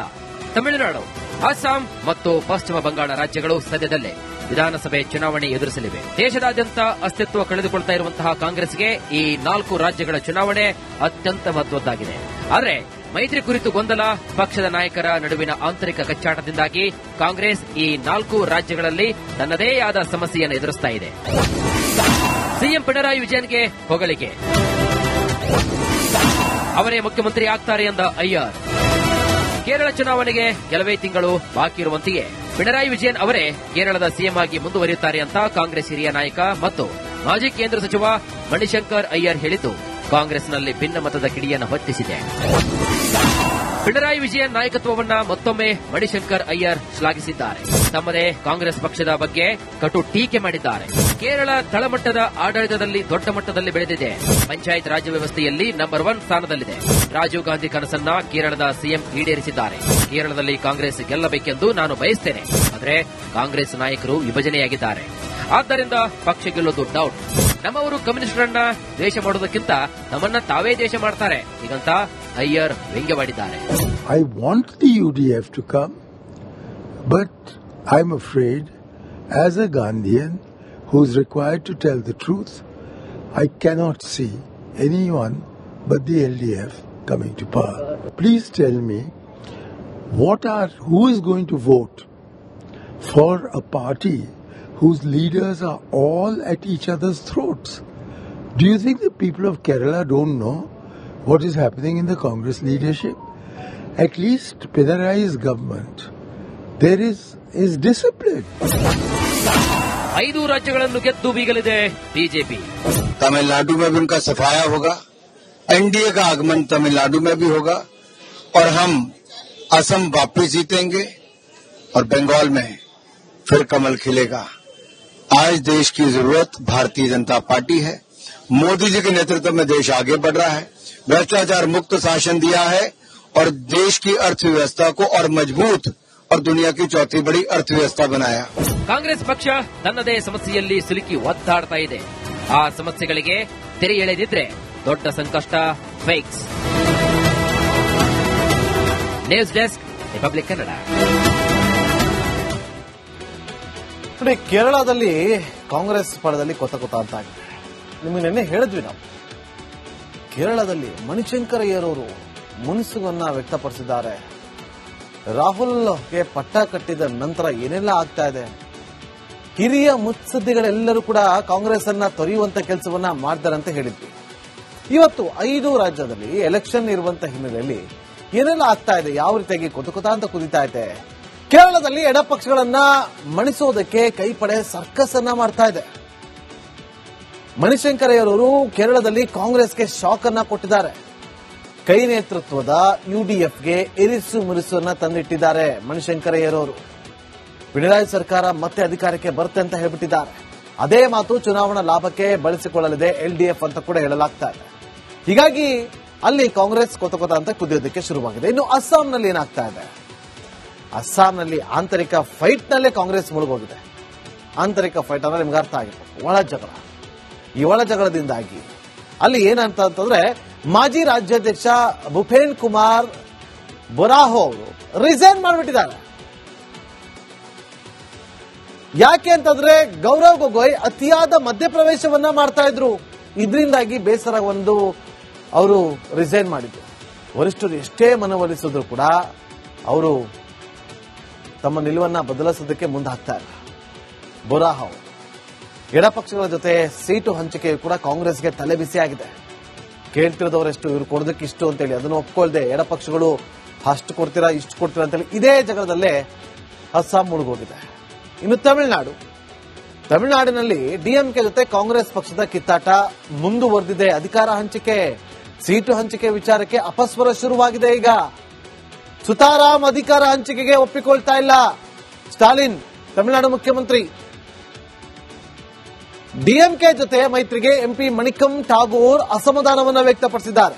ತಮಿಳುನಾಡು, ಅಸ್ಸಾಂ ಮತ್ತು ಪಶ್ಚಿಮ ಬಂಗಾಳ ರಾಜ್ಯಗಳು ಸದ್ಯದಲ್ಲೇ ವಿಧಾನಸಭೆ ಚುನಾವಣೆ ಎದುರಿಸಲಿವೆ. ದೇಶದಾದ್ಯಂತ ಅಸ್ತಿತ್ವ ಕಳೆದುಕೊಳ್ತಾ ಇರುವಂತಹ ಕಾಂಗ್ರೆಸ್ಗೆ ಈ 4 ರಾಜ್ಯಗಳ ಚುನಾವಣೆ ಅತ್ಯಂತ ಮಹತ್ವದ್ದಾಗಿದೆ. ಆದರೆ ಮೈತ್ರಿ ಕುರಿತು ಗೊಂದಲ, ಪಕ್ಷದ ನಾಯಕರ ನಡುವಿನ ಆಂತರಿಕ ಕಚ್ಚಾಟದಿಂದಾಗಿ ಕಾಂಗ್ರೆಸ್ ಈ 4 ರಾಜ್ಯಗಳಲ್ಲಿ ತನ್ನದೇ ಆದ ಸಮಸ್ಯೆಯನ್ನು ಎದುರಿಸ್ತಾ ಇದೆ. ಸಿಎಂ ಪಿಣರಾಯಿ ವಿಜಯನ್ಗೆ ಹೊಗಳಿಕೆ. ಅವರೇ ಮುಖ್ಯಮಂತ್ರಿ ಆಗ್ತಾರೆ ಎಂದ ಅಯ್ಯರ್. ಕೇರಳ ಚುನಾವಣೆಗೆ ಕೆಲವೇ ತಿಂಗಳು ಬಾಕಿ ಇರುವಂತೆಯೇ ಪಿಣರಾಯಿ ವಿಜಯನ್ ಅವರೇ ಕೇರಳದ ಸಿಎಂ ಆಗಿ ಮುಂದುವರಿಯುತ್ತಾರೆ ಅಂತ ಕಾಂಗ್ರೆಸ್ ಹಿರಿಯ ನಾಯಕ ಮತ್ತು ಮಾಜಿ ಕೇಂದ್ರ ಸಚಿವ ಮಣಿಶಂಕರ್ ಅಯ್ಯರ್ ಹೇಳಿದ್ದು ಕಾಂಗ್ರೆಸ್ನಲ್ಲಿ ಭಿನ್ನಮತದ ಕಿಡಿಯನ್ನು ಹೊತ್ತಿಸಿದೆ. ಪಿಣರಾಯಿ ವಿಜಯನ್ ನಾಯಕತ್ವವನ್ನ ಮತ್ತೊಮ್ಮೆ ಮಣಿಶಂಕರ್ ಅಯ್ಯರ್ ಶ್ಲಾಘಿಸಿದ್ದಾರೆ. ತಮ್ಮದೇ ಕಾಂಗ್ರೆಸ್ ಪಕ್ಷದ ಬಗ್ಗೆ ಕಟು ಟೀಕೆ ಮಾಡಿದ್ದಾರೆ. ಕೇರಳ ತಳಮಟ್ಟದ ಆಡಳಿತದಲ್ಲಿ ದೊಡ್ಡ ಮಟ್ಟದಲ್ಲಿ ಬೆಳೆದಿದೆ. ಪಂಚಾಯತ್ ರಾಜ್ಯ ವ್ಯವಸ್ಥೆಯಲ್ಲಿ ನಂಬರ್ 1 ಸ್ಥಾನದಲ್ಲಿದೆ. ರಾಜೀವ್ ಗಾಂಧಿ ಕನಸನ್ನ ಕೇರಳದ ಸಿಎಂ ಈಡೇರಿಸಿದ್ದಾರೆ. ಕೇರಳದಲ್ಲಿ ಕಾಂಗ್ರೆಸ್ ಗೆಲ್ಲಬೇಕೆಂದು ನಾನು ಬಯಸ್ತೇನೆ. ಆದರೆ ಕಾಂಗ್ರೆಸ್ ನಾಯಕರು ವಿಭಜನೆಯಾಗಿದ್ದಾರೆ. ಆದ್ದರಿಂದ ಪಕ್ಷ ಗೆಲ್ಲೋದು ಡೌಟ್. ನಮ್ಮವರು ಕಮ್ಯುನಿಸ್ಟರನ್ನ ದ್ವೇಷ ಮಾಡೋದಕ್ಕಿಂತ ನಮ್ಮನ್ನ ತಾವೇ ದೇಶ ಮಾಡ್ತಾರೆ ಹೀಗಂತ Iyer ವ್ಯಂಗ್ಯವಾಡಿದ್ದಾರೆ. I want the UDF to come, but I'm afraid as a Gandhian who's required to tell the truth, I cannot see anyone but the LDF coming to power. Please tell me who is going to vote for a party whose leaders are all at each other's throats. Do you think the people of Kerala don't know what is happening in the Congress leadership? At least Pinarai's government, there is discipline. 5 ರಾಜ್ಯಗಳನ್ನು ಗೆದ್ದು ಬೀಗಲಿದೆ BJP. Tamil Nadu में भी उनका सफाया होगा, NDA का आगमन तमिलनाडु में भी होगा और हम असम वापस जीतेंगे और बंगाल में फिर कमल खिलेगा. आज देश की जरूरत भारतीय जनता पार्टी है. मोदी जी के नेतृत्व में देश आगे बढ़ रहा है. भ्रष्टाचार मुक्त शासन दिया है और देश की अर्थव्यवस्था को और मजबूत और दुनिया की चौथी बड़ी अर्थव्यवस्था बनाया. ಕಾಂಗ್ರೆಸ್ ಪಕ್ಷ ತನ್ನದೇ ಸಮಸ್ಯೆಯಲ್ಲಿ ಸಿಲುಕಿ ಒದ್ದಾಡ್ತಾ ಇದೆ. ಆ ಸಮಸ್ಯೆಗಳಿಗೆ ತೆರೆ ಎಳೆದಿದ್ರೆ ದೊಡ್ಡ ಸಂಕಷ್ಟ ಫೇಕ್ಸ್. News desk, Republic Kannada. ಕೇರಳದಲ್ಲಿ ಕಾಂಗ್ರೆಸ್ ಪರದಲ್ಲಿ ಕೊತ ಅಂತ ಆಗಿದೆ. ನಿಮಗೆ ನಿನ್ನೆ ಹೇಳಿದ್ವಿ ನಾವು, ಕೇರಳದಲ್ಲಿ ಮಣಿಶಂಕರ್ ಅಯ್ಯರವರು ಮುನಿಸುವನ್ನ ವ್ಯಕ್ತಪಡಿಸಿದ್ದಾರೆ. ರಾಹುಲ್ಗೆ ಪಟ್ಟ ಕಟ್ಟಿದ ನಂತರ ಏನೆಲ್ಲ ಆಗ್ತಾ ಇದೆ, ಹಿರಿಯ ಮುತ್ಸದ್ದಿಗಳೆಲ್ಲರೂ ಕೂಡ ಕಾಂಗ್ರೆಸ್ ಅನ್ನ ತೊರೆಯುವಂತ ಕೆಲಸವನ್ನ ಮಾಡ್ತಾರೆ ಅಂತ ಹೇಳಿದ್ವಿ. ಇವತ್ತು 5 ರಾಜ್ಯದಲ್ಲಿ ಎಲೆಕ್ಷನ್ ಇರುವಂತ ಹಿನ್ನೆಲೆಯಲ್ಲಿ ಏನೆಲ್ಲ ಆಗ್ತಾ ಇದೆ, ಯಾವ ರೀತಿಯಾಗಿ ಕೊತ ಅಂತ ಕುದಿತಾ ಇದೆ. ಕೇರಳದಲ್ಲಿ ಎಡಪಕ್ಷಗಳನ್ನ ಮಣಿಸೋದಕ್ಕೆ ಕೈಪಡೆ ಸರ್ಕಸ್ ಅನ್ನ ಮಾಡ್ತಾ ಇದೆ. ಮಣಿಶಂಕರಯ್ಯರವರು ಕೇರಳದಲ್ಲಿ ಕಾಂಗ್ರೆಸ್ಗೆ ಶಾಕ್ ಅನ್ನ ಕೊಟ್ಟಿದ್ದಾರೆ. ಕೈ ನೇತೃತ್ವದ UDFಗೆ ಇರಿಸು ಮುರಿಸು ಅನ್ನ ತಂದಿಟ್ಟಿದ್ದಾರೆ ಮಣಿಶಂಕರಯ್ಯರವರು. ಪಿಣರಾಯಿ ಸರ್ಕಾರ ಮತ್ತೆ ಅಧಿಕಾರಕ್ಕೆ ಬರುತ್ತೆ ಅಂತ ಹೇಳ್ಬಿಟ್ಟಿದ್ದಾರೆ. ಅದೇ ಮಾತು ಚುನಾವಣಾ ಲಾಭಕ್ಕೆ ಬಳಸಿಕೊಳ್ಳಲಿದೆ ಎಲ್ಡಿಎಫ್ ಅಂತ ಕೂಡ ಹೇಳಲಾಗ್ತಾ ಇದೆ. ಹೀಗಾಗಿ ಅಲ್ಲಿ ಕಾಂಗ್ರೆಸ್ ಕೊತ ಅಂತ ಕುದಿಯೋದಕ್ಕೆ ಶುರುವಾಗಿದೆ. ಇನ್ನು ಅಸ್ಸಾಂನಲ್ಲಿ ಏನಾಗ್ತಾ ಇದೆ? ಅಸ್ಸಾಂನಲ್ಲಿ ಆಂತರಿಕ ಫೈಟ್ ನಲ್ಲೇ ಕಾಂಗ್ರೆಸ್ ಮುಳುಗೋಗಿದೆ. ಆಂತರಿಕ ಫೈಟ್ ಅಂದ್ರೆ ನಿಮ್ಗೆ ಅರ್ಥ ಆಗಿತ್ತು, ಒಳ ಜಗಳ. ಈ ಒಳ ಜಗಳದಿಂದಾಗಿ ಅಲ್ಲಿ ಏನಂತಂದ್ರೆ ಮಾಜಿ ರಾಜ್ಯಾಧ್ಯಕ್ಷ ಭೂಪೇನ್ ಕುಮಾರ್ ಬೊರಾಹೋ ಅವರು ರಿಸೈನ್ ಮಾಡಿಬಿಟ್ಟಿದ್ದಾರೆ. ಯಾಕೆ ಅಂತಂದ್ರೆ ಗೌರವ್ ಗೊಗೊಯ್ ಅತಿಯಾದ ಮಧ್ಯಪ್ರವೇಶವನ್ನ ಮಾಡ್ತಾ ಇದ್ರು. ಇದರಿಂದಾಗಿ ಬೇಸರ ಒಂದು ಅವರು ರಿಸೈನ್ ಮಾಡಿದ್ರು. ವರಿಷ್ಠರು ಎಷ್ಟೇ ಮನವೊಲಿಸಿದ್ರು ಕೂಡ ಅವರು ತಮ್ಮ ನಿಲುವನ್ನ ಬದಲಿಸೋದಕ್ಕೆ ಮುಂದೆ ಹಾಕ್ತಾ ಇಲ್ಲ. ಬೊರಾಹೋ ಎಡಪಕ್ಷಗಳ ಜೊತೆ ಸೀಟು ಹಂಚಿಕೆಯು ಕೂಡ ಕಾಂಗ್ರೆಸ್ಗೆ ತಲೆ ಬಿಸಿಯಾಗಿದೆ. ಕೇಳ್ತಿರೋದವರೆಷ್ಟು ಇವ್ರು ಕೊಡೋದಕ್ಕಿಷ್ಟು ಅಂತೇಳಿ ಅದನ್ನು ಒಪ್ಕೊಳ್ದೆ ಎಡಪಕ್ಷಗಳು ಅಷ್ಟು ಕೊಡ್ತೀರಾ ಇಷ್ಟು ಕೊಡ್ತೀರಾ ಅಂತೇಳಿ ಇದೇ ಜಗಳದಲ್ಲೇ ಅಸ್ಸಾಂ ಮುಳುಗೋಗಿದೆ. ಇನ್ನು ತಮಿಳುನಾಡಿನಲ್ಲಿ ಡಿಎಂಕೆ ಜೊತೆ ಕಾಂಗ್ರೆಸ್ ಪಕ್ಷದ ಕಿತ್ತಾಟ ಮುಂದುವರೆದಿದೆ. ಅಧಿಕಾರ ಹಂಚಿಕೆ, ಸೀಟು ಹಂಚಿಕೆ ವಿಚಾರಕ್ಕೆ ಅಪಸ್ವರ ಶುರುವಾಗಿದೆ. ಈಗ ಸುತಾರಾಮ್ ಅಧಿಕಾರ ಹಂಚಿಕೆಗೆ ಒಪ್ಪಿಕೊಳ್ತಾ ಇಲ್ಲ ಸ್ಟಾಲಿನ್, ತಮಿಳುನಾಡು ಮುಖ್ಯಮಂತ್ರಿ. ಡಿಎಂಕೆ ಜೊತೆ ಮೈತ್ರಿಗೆ ಎಂಪಿ ಮಣಿಕಂ ಠಾಗೂರ್ ಅಸಮಾಧಾನವನ್ನು ವ್ಯಕ್ತಪಡಿಸಿದ್ದಾರೆ.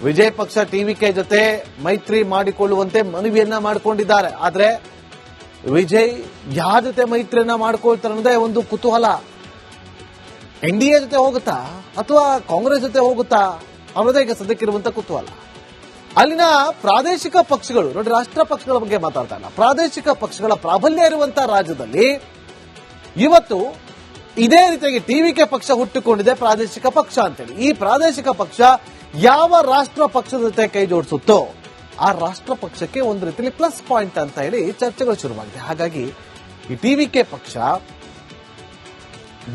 ವಿಜಯ್ ಪಕ್ಷ ಟಿವಿಕೆ ಜೊತೆ ಮೈತ್ರಿ ಮಾಡಿಕೊಳ್ಳುವಂತೆ ಮನವಿಯನ್ನ ಮಾಡಿಕೊಂಡಿದ್ದಾರೆ. ಆದ್ರೆ ವಿಜಯ್ ಯಾರ ಜೊತೆ ಮೈತ್ರಿಯನ್ನ ಮಾಡ್ಕೊಳ್ತಾರೆ ಅನ್ನೋದೇ ಒಂದು ಕುತೂಹಲ. ಎನ್ಡಿಎ ಜೊತೆ ಹೋಗುತ್ತಾ ಅಥವಾ ಕಾಂಗ್ರೆಸ್ ಜೊತೆ ಹೋಗುತ್ತಾ ಅನ್ನೋದೇ ಈಗ ಸದ್ಯಕ್ಕಿರುವಂತ ಕುತೂಹಲ. ಅಲ್ಲಿನ ಪ್ರಾದೇಶಿಕ ಪಕ್ಷಗಳು ನೋಡಿ, ರಾಷ್ಟ್ರ ಪಕ್ಷಗಳ ಬಗ್ಗೆ ಮಾತಾಡ್ತಾ ಇಲ್ಲ, ಪ್ರಾದೇಶಿಕ ಪಕ್ಷಗಳ ಪ್ರಾಬಲ್ಯ ಇರುವಂತಹ ರಾಜ್ಯದಲ್ಲಿ ಇವತ್ತು ಇದೇ ರೀತಿಯಾಗಿ ಟಿವಿಕೆ ಪಕ್ಷ ಹುಟ್ಟುಕೊಂಡಿದೆ ಪ್ರಾದೇಶಿಕ ಪಕ್ಷ ಅಂತೇಳಿ. ಈ ಪ್ರಾದೇಶಿಕ ಪಕ್ಷ ಯಾವ ರಾಷ್ಟ್ರ ಪಕ್ಷದ ಜೊತೆ ಕೈ ಜೋಡಿಸುತ್ತೋ ಆ ರಾಷ್ಟ್ರ ಪಕ್ಷಕ್ಕೆ ಒಂದು ರೀತಿಯಲ್ಲಿ ಪ್ಲಸ್ ಪಾಯಿಂಟ್ ಅಂತ ಹೇಳಿ ಚರ್ಚೆಗಳು ಶುರುವಾಗಿದೆ. ಹಾಗಾಗಿ ಈ ಟಿವಿಕೆ ಪಕ್ಷ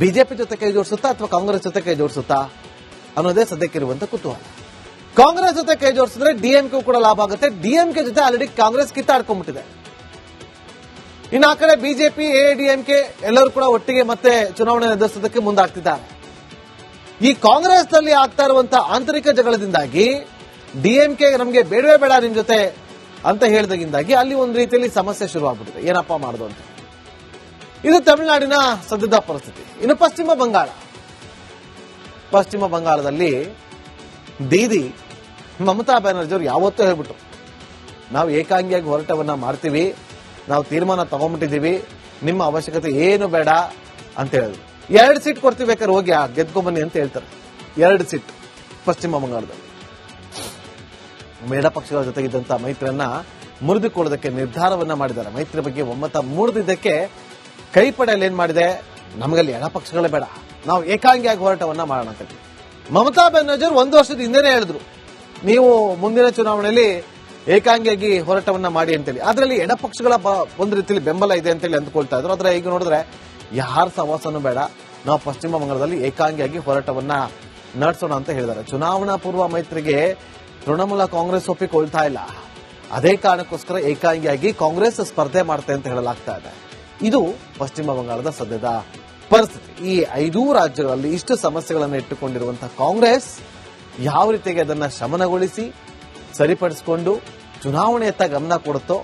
ಬಿಜೆಪಿ ಜೊತೆ ಕೈ ಜೋಡಿಸುತ್ತಾ ಅಥವಾ ಕಾಂಗ್ರೆಸ್ ಜೊತೆ ಕೈ ಜೋಡಿಸುತ್ತಾ ಅನ್ನೋದೇ ಸದ್ಯಕ್ಕಿರುವಂತ ಕುತೂಹಲ. ಕಾಂಗ್ರೆಸ್ ಜೊತೆ ಕೈ ಜೋಡಿಸಿದ್ರೆ ಡಿಎಂಕೆ ಕೂಡ ಲಾಭ ಆಗುತ್ತೆ. ಡಿಎಂಕೆ ಜೊತೆ ಆಲ್ರೆಡಿ ಕಾಂಗ್ರೆಸ್ ಕಿತ್ತಾಡ್ಕೊಂಡ್ಬಿಟ್ಟಿದೆ. ಇನ್ನು ಆ ಕಡೆ ಬಿಜೆಪಿ, ಎಐಡಿಎಂಕೆ ಎಲ್ಲರೂ ಕೂಡ ಒಟ್ಟಿಗೆ ಮತ್ತೆ ಚುನಾವಣೆ ಎದುರಿಸೋದಕ್ಕೆ ಮುಂದಾಗ್ತಿದ್ದಾರೆ. ಈ ಕಾಂಗ್ರೆಸ್ನಲ್ಲಿ ಆಗ್ತಾ ಇರುವಂತಹ ಆಂತರಿಕ ಜಗಳದಿಂದಾಗಿ ಡಿಎಂಕೆ ನಮಗೆ ಬೇಡವೇ ಬೇಡ ನಿಮ್ ಜೊತೆ ಅಂತ ಹೇಳಿದಾಗಿಂದಾಗಿ ಅಲ್ಲಿ ಒಂದು ರೀತಿಯಲ್ಲಿ ಸಮಸ್ಯೆ ಶುರುವಾಗ್ಬಿಟ್ಟಿದೆ. ಏನಪ್ಪಾ ಮಾಡೋದು ಅಂತ. ಇದು ತಮಿಳುನಾಡಿನ ಸದ್ಯದ ಪರಿಸ್ಥಿತಿ. ಇನ್ನು ಪಶ್ಚಿಮ ಬಂಗಾಳದಲ್ಲಿ ದೀದಿ ಮಮತಾ ಬ್ಯಾನರ್ಜಿ ಅವರು ಯಾವತ್ತೂ ಹೇಳ್ಬಿಟ್ರು, ನಾವು ಏಕಾಂಗಿಯಾಗಿ ಹೋರಾಟವನ್ನ ಮಾಡ್ತೀವಿ, ನಾವು ತೀರ್ಮಾನ ತಗೊಂಡ್ಬಿಟ್ಟಿದ್ದೀವಿ, ನಿಮ್ಮ ಅವಶ್ಯಕತೆ ಏನು ಬೇಡ ಅಂತ ಹೇಳಿದ್ರು. 2 ಸೀಟ್ ಕೊಡ್ತೀವಿ, ಬೇಕಾದ್ರೆ ಹೋಗಿ ಗೆದ್ಕೊಂಬನ್ನಿ ಅಂತ ಹೇಳ್ತಾರೆ. 2 ಸೀಟ್ ಪಶ್ಚಿಮ ಬಂಗಾಳದಲ್ಲಿ. ಎಡಪಕ್ಷಗಳ ಜೊತೆಗಿದ್ದಂತಹ ಮೈತ್ರಿಯನ್ನ ಮುರಿದುಕೊಳ್ಳೋದಕ್ಕೆ ನಿರ್ಧಾರವನ್ನ ಮಾಡಿದ್ದಾರೆ. ಮೈತ್ರಿ ಬಗ್ಗೆ ಒಮ್ಮತ ಮೂಡಿದ್ದಕ್ಕೆ ಕೈಪಡೆಯಲ್ಲಿ ಏನ್ ಮಾಡಿದೆ, ನಮಗಲ್ಲಿ ಎಡಪಕ್ಷಗಳೇ ಬೇಡ, ನಾವು ಏಕಾಂಗಿಯಾಗಿ ಹೋರಾಟವನ್ನ ಮಾಡೋಣ ಅಂತ. ಮಮತಾ ಬ್ಯಾನರ್ಜಿ 1 ವರ್ಷದ ಹಿಂದೆನೇ ಹೇಳಿದ್ರು, ನೀವು ಮುಂದಿನ ಚುನಾವಣೆಯಲ್ಲಿ ಏಕಾಂಗಿಯಾಗಿ ಹೋರಾಟವನ್ನ ಮಾಡಿ ಅಂತೇಳಿ. ಅದರಲ್ಲಿ ಎಡಪಕ್ಷಗಳ ಒಂದು ರೀತಿಯಲ್ಲಿ ಬೆಂಬಲ ಇದೆ ಅಂತೇಳಿ ಅಂದ್ಕೊಳ್ತಾ ಇದ್ರು. ಆದ್ರೆ ಈಗ ನೋಡಿದ್ರೆ ಯಾರ ಸವಾಸನೂ ಬೇಡ, ನಾವು ಪಶ್ಚಿಮ ಬಂಗಾಳದಲ್ಲಿ ಏಕಾಂಗಿಯಾಗಿ ಹೋರಾಟವನ್ನ ನಡೆಸೋಣ ಅಂತ ಹೇಳಿದ್ದಾರೆ. ಚುನಾವಣಾ ಪೂರ್ವ ಮೈತ್ರಿಗೆ ತೃಣಮೂಲ ಕಾಂಗ್ರೆಸ್ ಒಪ್ಪಿಕೊಳ್ತಾ ಇಲ್ಲ. ಅದೇ ಕಾರಣಕ್ಕೋಸ್ಕರ ಏಕಾಂಗಿಯಾಗಿ ಕಾಂಗ್ರೆಸ್ ಸ್ಪರ್ಧೆ ಮಾಡುತ್ತೆ ಅಂತ ಹೇಳಲಾಗ್ತಾ ಇದೆ. ಇದು ಪಶ್ಚಿಮ ಬಂಗಾಳದ ಸದ್ಯದ ಪರಿಸ್ಥಿತಿ. ಈ 5 ರಾಜ್ಯಗಳಲ್ಲಿ ಇಷ್ಟು ಸಮಸ್ಯೆಗಳನ್ನು ಇಟ್ಟುಕೊಂಡಿರುವಂತಹ ಕಾಂಗ್ರೆಸ್ ಯಾವ ರೀತಿಯಾಗಿ ಅದನ್ನ ಶಮನಗೊಳಿಸಿ ಸರಿಪಡಿಸಿಕೊಂಡು ಚುನಾವಣೆಯತ್ತ ಗಮನ ಕೊಡುತ್ತೋ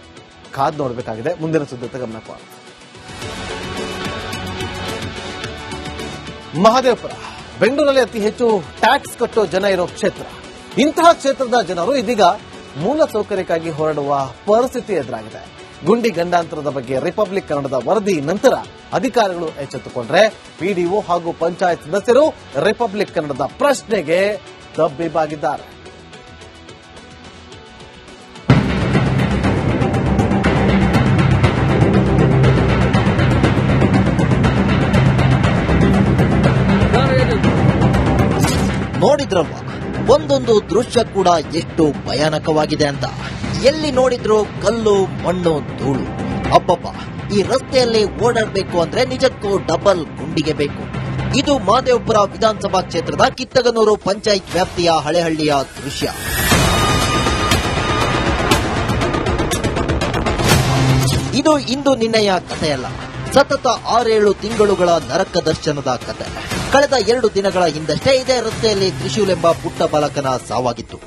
ಕಾದ್ ನೋಡಬೇಕಾಗಿದೆ. ಮುಂದಿನ ಸುದ್ದಿಯತ್ತ ಗಮನ ಕೊಡುತ್ತೆ. ಮಹದೇವಪುರ ಬೆಂಗಳೂರಲ್ಲಿ ಅತಿ ಹೆಚ್ಚು ಟ್ಯಾಕ್ಸ್ ಕಟ್ಟೋ ಜನ ಇರೋ ಕ್ಷೇತ್ರ. ಇಂತಹ ಕ್ಷೇತ್ರದ ಜನರು ಇದೀಗ ಮೂಲ ಸೌಕರ್ಯಕ್ಕಾಗಿ ಹೊರಡುವ ಪರಿಸ್ಥಿತಿ ಎದುರಾಗಿದೆ. ಗುಂಡಿ ಗಂಡಾಂತರದ ಬಗ್ಗೆ ರಿಪಬ್ಲಿಕ್ ಕನ್ನಡದ ವರದಿ ನಂತರ ಅಧಿಕಾರಿಗಳು ಎಚ್ಚೆತ್ತುಕೊಂಡ್ರೆ ಪಿಡಿಒ ಹಾಗೂ ಪಂಚಾಯತ್ ಸದಸ್ಯರು ರಿಪಬ್ಲಿಕ್ ಕನ್ನಡದ ಪ್ರಶ್ನೆಗೆ ತಬ್ಬಿಬ್ಬಾಗಿದ್ದಾರೆ. ನೋಡಿದ್ರಲ್ವಾ ಒಂದೊಂದು ದೃಶ್ಯ ಕೂಡ ಎಷ್ಟು ಭಯಾನಕವಾಗಿದೆ ಅಂತ. ಎಲ್ಲಿ ನೋಡಿದ್ರು ಕಲ್ಲು, ಮಣ್ಣು, ಧೂಳು. ಅಪ್ಪಪ್ಪ, ಈ ರಸ್ತೆಯಲ್ಲಿ ಓಡಾಡಬೇಕು ಅಂದ್ರೆ ನಿಜಕ್ಕೂ ಡಬಲ್ ಗುಂಡಿಗೆ ಬೇಕು. ಇದು ಮಹದೇವಪುರ ವಿಧಾನಸಭಾ ಕ್ಷೇತ್ರದ ಕಿತ್ತಗನೂರು ಪಂಚಾಯತ್ ವ್ಯಾಪ್ತಿಯ ಹಳೆಹಳ್ಳಿಯ ದೃಶ್ಯ. ಇದು ಇಂದು ನಿನ್ನೆಯ ಕಥೆಯಲ್ಲ, ಸತತ 6-7 ತಿಂಗಳುಗಳ ನರಕ ದರ್ಶನದ ಕಥೆ. ಕಳೆದ 2 ದಿನಗಳ ಹಿಂದಷ್ಟೇ ಇದೇ ರಸ್ತೆಯಲ್ಲಿ ತ್ರಿಶೂಲ್ ಎಂಬ ಪುಟ್ಟ ಬಾಲಕನ ಸಾವಾಗಿತ್ತು.